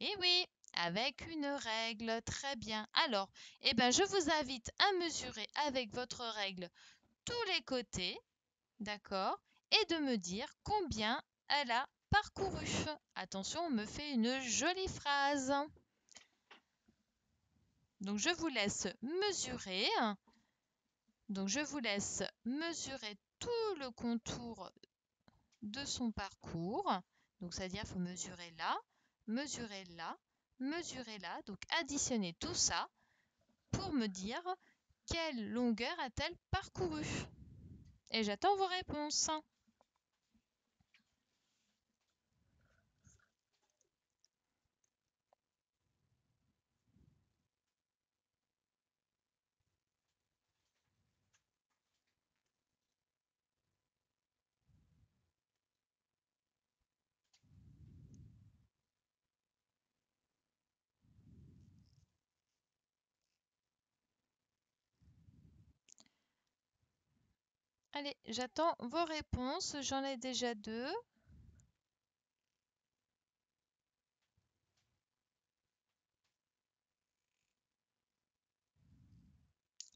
Eh oui, avec une règle. Très bien. Alors, eh ben, je vous invite à mesurer avec votre règle tous les côtés, d'accord? Et de me dire combien elle a parcouru. Attention, on me fait une jolie phrase. Donc, je vous laisse mesurer. Donc, je vous laisse mesurer tout le contour de son parcours. Donc, c'est-à-dire qu'il faut mesurer là, mesurer là, mesurer là. Donc, additionner tout ça pour me dire quelle longueur a-t-elle parcouru. Et j'attends vos réponses. Allez, j'attends vos réponses. J'en ai déjà deux.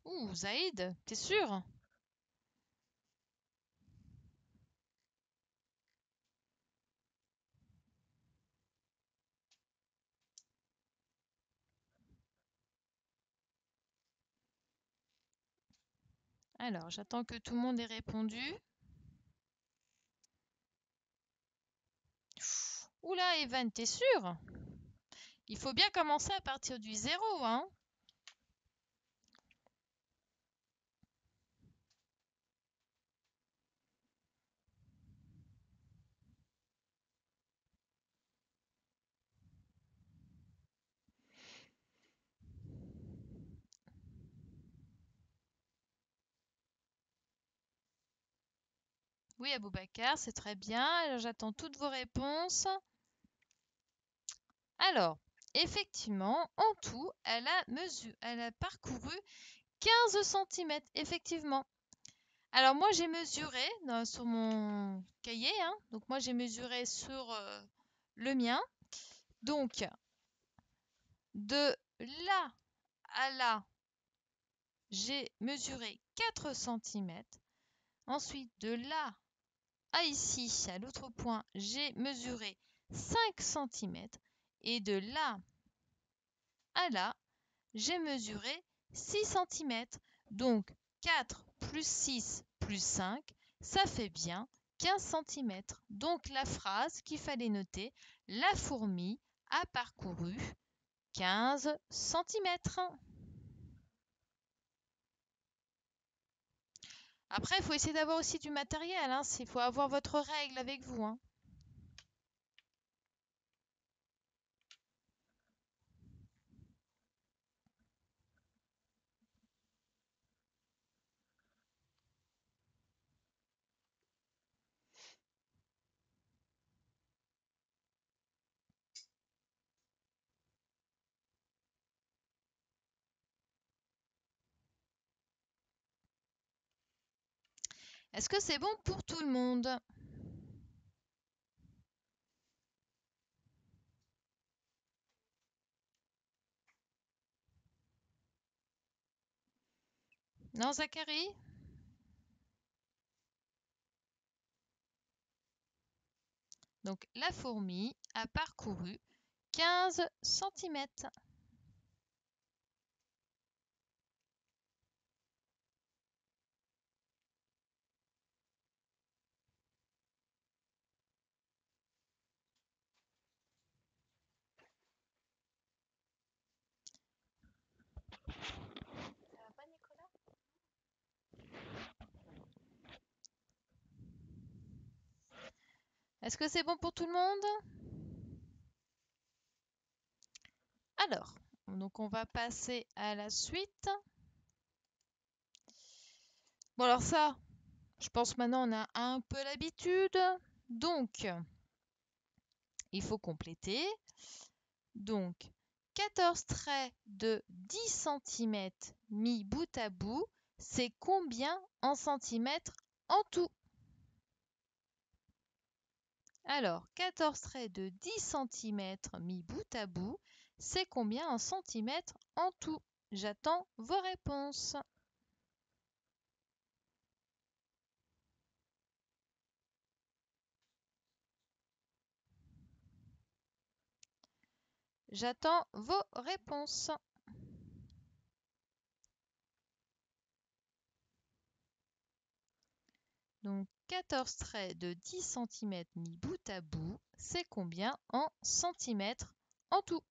Ouh, Zaïd, t'es sûr? Alors, j'attends que tout le monde ait répondu. Oula, Evan, t'es sûr? Il faut bien commencer à partir du zéro, hein? Oui, Aboubacar, c'est très bien. Alors, j'attends toutes vos réponses. Alors, effectivement, en tout, elle a parcouru 15 centimètres, effectivement. Alors, moi, j'ai mesuré sur mon cahier, hein. Donc, moi, j'ai mesuré sur le mien. Donc, de là à là, j'ai mesuré 4 centimètres. Ensuite, de là à ici, à l'autre point, j'ai mesuré 5 centimètres. Et de là à là, j'ai mesuré 6 centimètres. Donc 4 plus 6 plus 5, ça fait bien 15 centimètres. Donc la phrase qu'il fallait noter, la fourmi a parcouru 15 centimètres. Après, il faut essayer d'avoir aussi du matériel, hein. Il faut avoir votre règle avec vous, hein. Est-ce que c'est bon pour tout le monde? Non, Zachary? Donc, la fourmi a parcouru 15 centimètres. Ça va pas, Nicolas? Est-ce que c'est bon pour tout le monde? Alors, donc on va passer à la suite. Bon, alors ça, je pense maintenant on a un peu l'habitude. Donc, il faut compléter. Donc, 14 traits de 10 centimètres mis bout à bout, c'est combien en centimètres en tout? Alors, 14 traits de 10 centimètres mis bout à bout, c'est combien en centimètres en tout? J'attends vos réponses. J'attends vos réponses. Donc 14 traits de 10 centimètres mis bout à bout, c'est combien en centimètres en tout?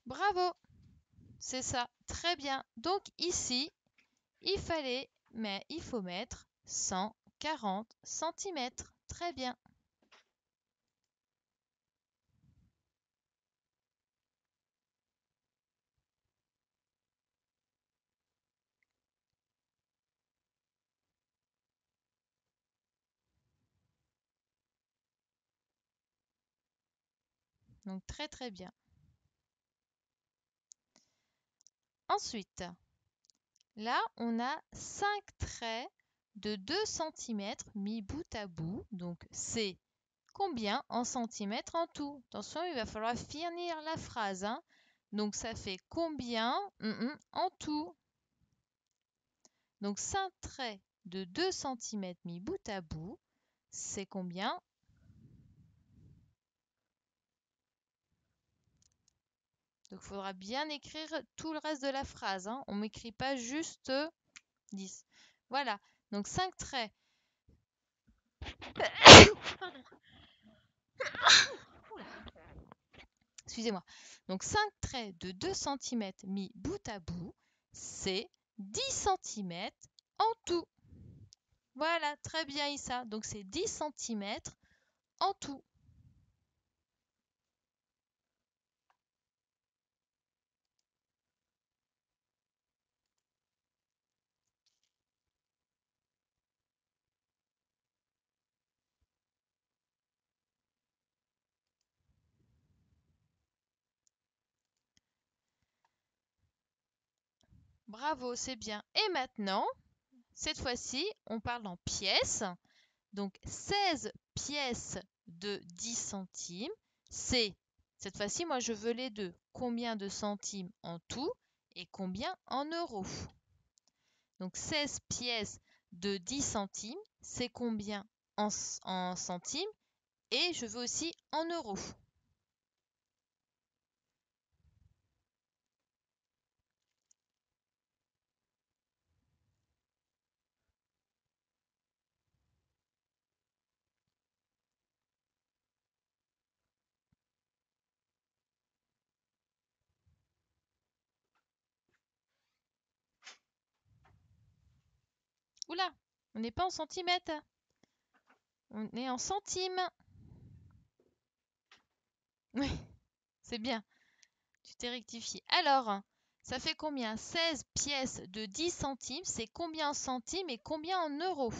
Bravo, c'est ça, très bien. Donc ici, il faut mettre 140 centimètres. Très bien. Donc très très bien. Ensuite, là, on a 5 traits de 2 centimètres mis bout à bout. Donc c'est combien en centimètres en tout? Attention, il va falloir finir la phrase, hein. Donc ça fait combien en tout? Donc 5 traits de 2 centimètres mis bout à bout, c'est combien? Donc il faudra bien écrire tout le reste de la phrase, hein. On m'écrit pas juste 10. Voilà, donc 5 traits. Pardon. Excusez-moi. Donc 5 traits de 2 centimètres mis bout à bout, c'est 10 centimètres en tout. Voilà, très bien Issa. Donc c'est 10 centimètres en tout. Bravo, c'est bien. Et maintenant, cette fois-ci, on parle en pièces. Donc 16 pièces de 10 centimes, c'est, cette fois-ci, moi je veux les deux. Combien de centimes en tout et combien en euros? Donc 16 pièces de 10 centimes, c'est combien en centimes et je veux aussi en euros. Oula, on n'est pas en centimètres, on est en centimes. Oui, c'est bien, tu t'es rectifié. Alors, ça fait combien? 16 pièces de 10 centimes, c'est combien en centimes et combien en euros?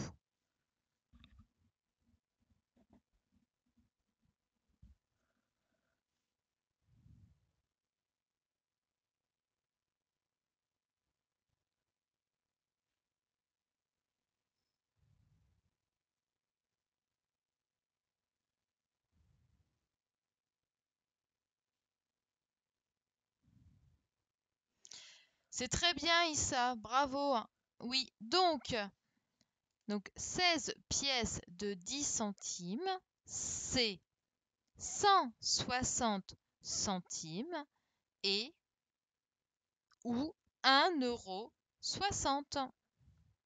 C'est très bien, Issa, bravo. Oui, donc 16 pièces de 10 centimes, c'est 160 centimes et ou 1,60 €.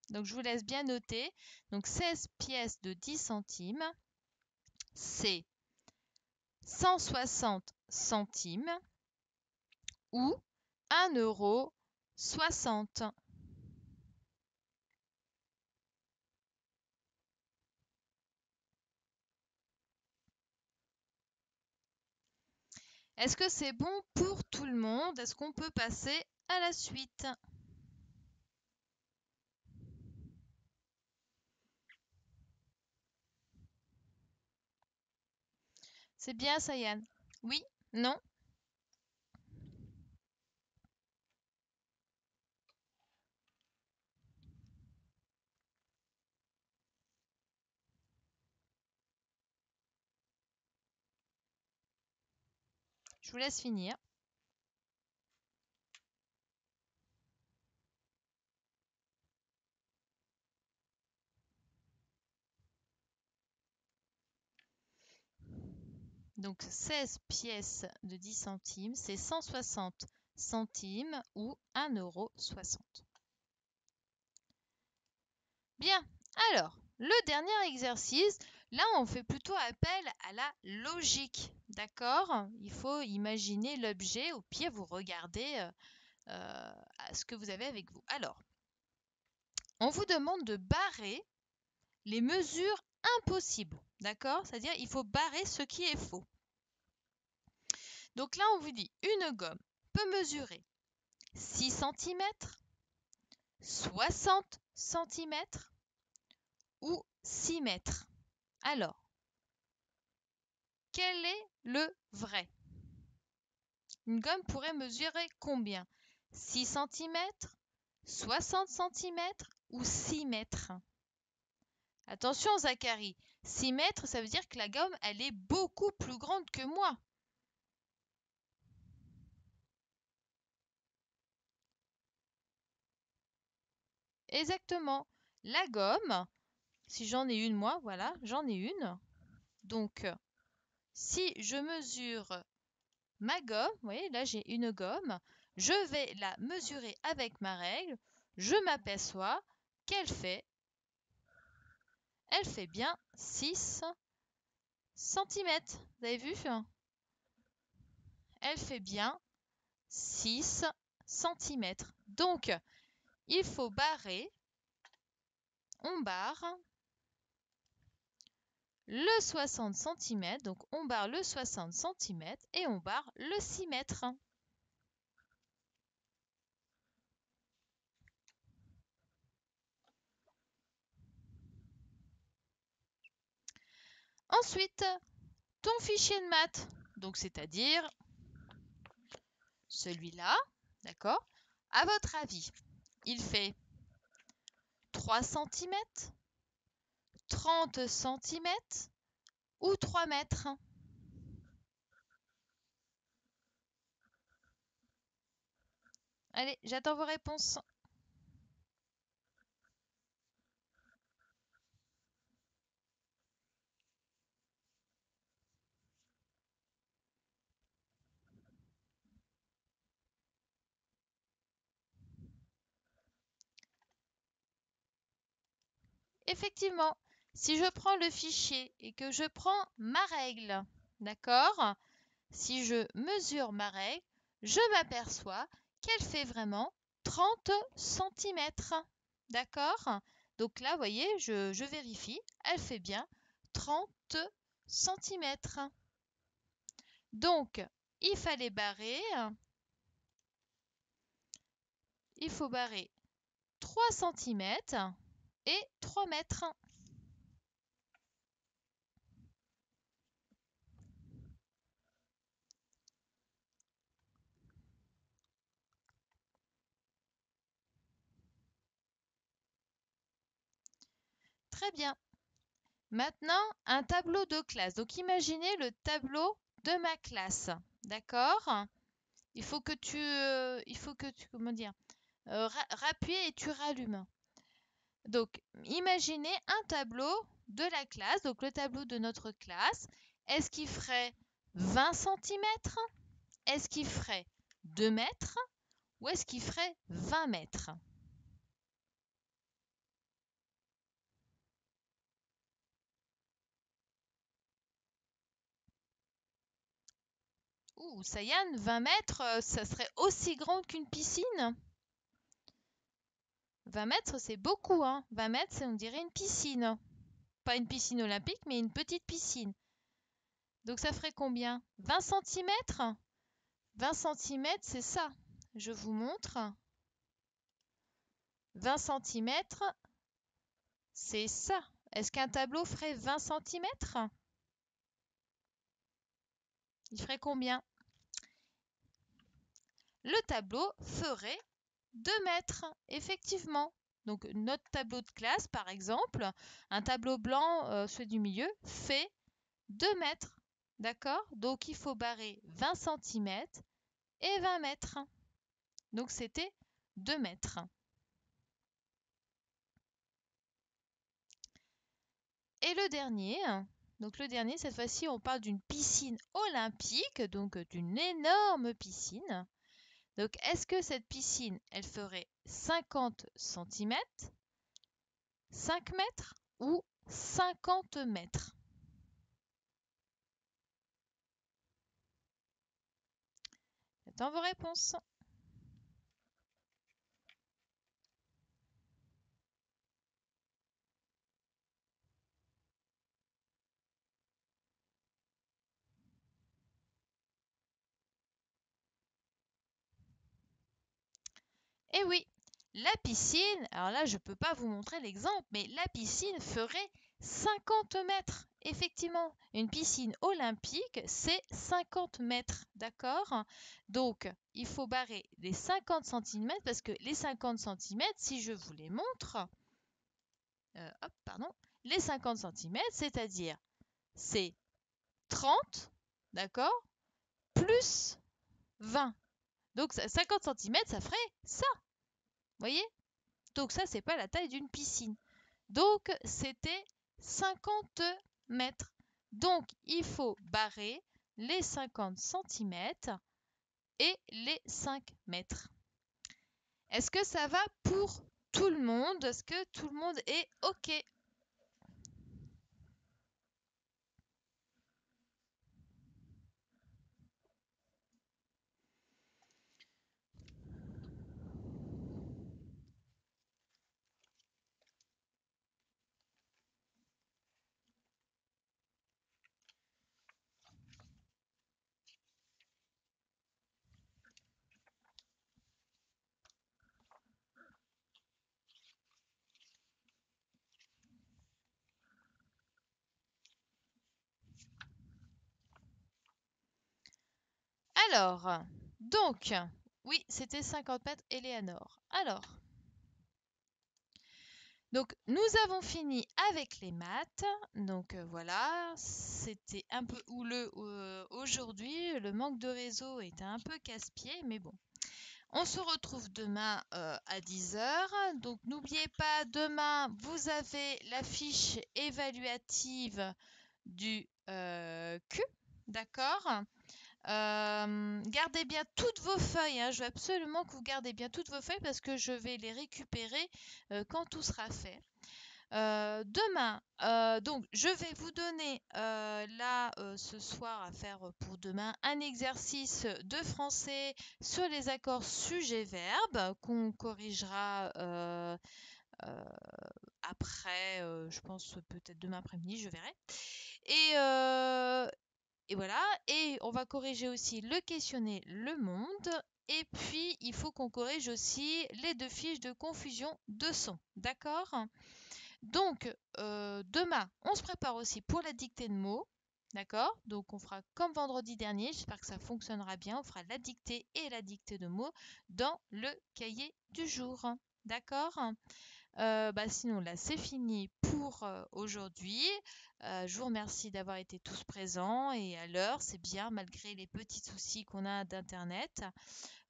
Donc je vous laisse bien noter. Donc 16 pièces de 10 centimes, c'est 160 centimes ou 1,60 €. Est-ce que c'est bon pour tout le monde? Est-ce qu'on peut passer à la suite? C'est bien, Sayan? Oui? Non? Je vous laisse finir. Donc 16 pièces de 10 centimes, c'est 160 centimes ou 1,60 €. Bien, alors, le dernier exercice, là on fait plutôt appel à la logique, d'accord? Il faut imaginer l'objet, au pire vous regardez ce que vous avez avec vous. Alors, on vous demande de barrer les mesures impossibles, d'accord? C'est-à-dire il faut barrer ce qui est faux. Donc là, on vous dit une gomme peut mesurer 6 cm, 60 cm ou 6 mètres. Alors, quel est le vrai? Une gomme pourrait mesurer combien? 6 cm, 60 cm ou 6 mètres? Attention, Zachary, 6 mètres, ça veut dire que la gomme, elle est beaucoup plus grande que moi. Exactement. La gomme, si j'en ai une moi, voilà, j'en ai une. Donc, si je mesure ma gomme, vous voyez, là j'ai une gomme, je vais la mesurer avec ma règle, je m'aperçois qu'elle fait, elle fait bien 6 centimètres. Vous avez vu? Elle fait bien 6 centimètres. Donc, il faut barrer, on barre le 60 cm, donc on barre le 60 cm et on barre le 6 mètres. Ensuite, ton fichier de maths, donc c'est-à-dire celui-là, d'accord? À votre avis, il fait 3 cm, 30 cm ou 3 mètres? Allez, j'attends vos réponses. Effectivement, si je prends le fichier et que je prends ma règle, d'accord? Si je mesure ma règle, je m'aperçois qu'elle fait vraiment 30 centimètres. D'accord? Donc là, vous voyez, je vérifie, elle fait bien 30 centimètres. Donc, il fallait barrer, il faut barrer 3 centimètres et 3 mètres. Très bien. Maintenant, un tableau de classe. Donc, imaginez le tableau de ma classe. D'accord? Il faut que tu, comment dire? rappuyer et tu rallumes. Donc, imaginez un tableau de la classe, donc le tableau de notre classe. Est-ce qu'il ferait 20 centimètres? Est-ce qu'il ferait 2 mètres? Ou est-ce qu'il ferait 20 mètres? Ouh, Sayan, 20 mètres, ça serait aussi grand qu'une piscine? 20 mètres, c'est beaucoup, hein. 20 mètres, on dirait une piscine. Pas une piscine olympique, mais une petite piscine. Donc ça ferait combien? 20 centimètres? 20 centimètres, c'est ça. Je vous montre. 20 centimètres, c'est ça. Est-ce qu'un tableau ferait 20 centimètres? Il ferait combien? Le tableau ferait 2 mètres, effectivement. Donc notre tableau de classe, par exemple, un tableau blanc, celui du milieu, fait 2 mètres. D'accord? Donc il faut barrer 20 centimètres et 20 mètres. Donc c'était 2 mètres. Et le dernier, cette fois-ci, on parle d'une piscine olympique, donc d'une énorme piscine. Donc, est-ce que cette piscine, elle ferait 50 centimètres, 5 mètres ou 50 mètres? J'attends vos réponses. Eh oui, la piscine, alors là, je ne peux pas vous montrer l'exemple, mais la piscine ferait 50 mètres. Effectivement, une piscine olympique, c'est 50 mètres, d'accord? Donc, il faut barrer les 50 centimètres parce que les 50 centimètres, si je vous les montre, hop, pardon, les 50 centimètres, c'est-à-dire, c'est 30, d'accord, plus 20. Donc, 50 centimètres, ça ferait ça, voyez? Donc ça, c'est pas la taille d'une piscine. Donc c'était 50 mètres. Donc il faut barrer les 50 centimètres et les 5 mètres. Est-ce que ça va pour tout le monde? Est-ce que tout le monde est OK? Alors, donc, oui, c'était 50 mètres, Eleanor. Alors, donc, nous avons fini avec les maths. Donc, voilà, c'était un peu houleux aujourd'hui. Le manque de réseau était un peu casse-pied, mais bon. On se retrouve demain à 10 heures. Donc, n'oubliez pas, demain, vous avez la fiche évaluative du Q. D'accord? Gardez bien toutes vos feuilles, hein. Je veux absolument que vous gardez bien toutes vos feuilles parce que je vais les récupérer quand tout sera fait. Demain, donc je vais vous donner là ce soir à faire pour demain un exercice de français sur les accords sujet-verbe qu'on corrigera après, je pense peut-être demain après-midi, je verrai. Et voilà, et on va corriger aussi le questionnaire Le Monde. Et puis, il faut qu'on corrige aussi les 2 fiches de confusion de son. D'accord? Donc, demain, on se prépare aussi pour la dictée de mots. D'accord? Donc, on fera comme vendredi dernier. J'espère que ça fonctionnera bien. On fera la dictée et la dictée de mots dans le cahier du jour. D'accord? Sinon là, c'est fini pour, aujourd'hui. Je vous remercie d'avoir été tous présents et à l'heure, c'est bien malgré les petits soucis qu'on a d'internet.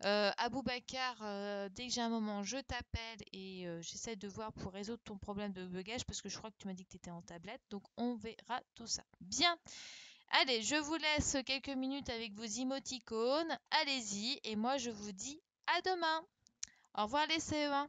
Aboubacar, dès que j'ai un moment, je t'appelle et j'essaie de voir pour résoudre ton problème de bugage parce que je crois que tu m'as dit que tu étais en tablette, donc on verra tout ça. Bien, allez, je vous laisse quelques minutes avec vos émoticônes. Allez-y et moi je vous dis à demain. Au revoir les CE1.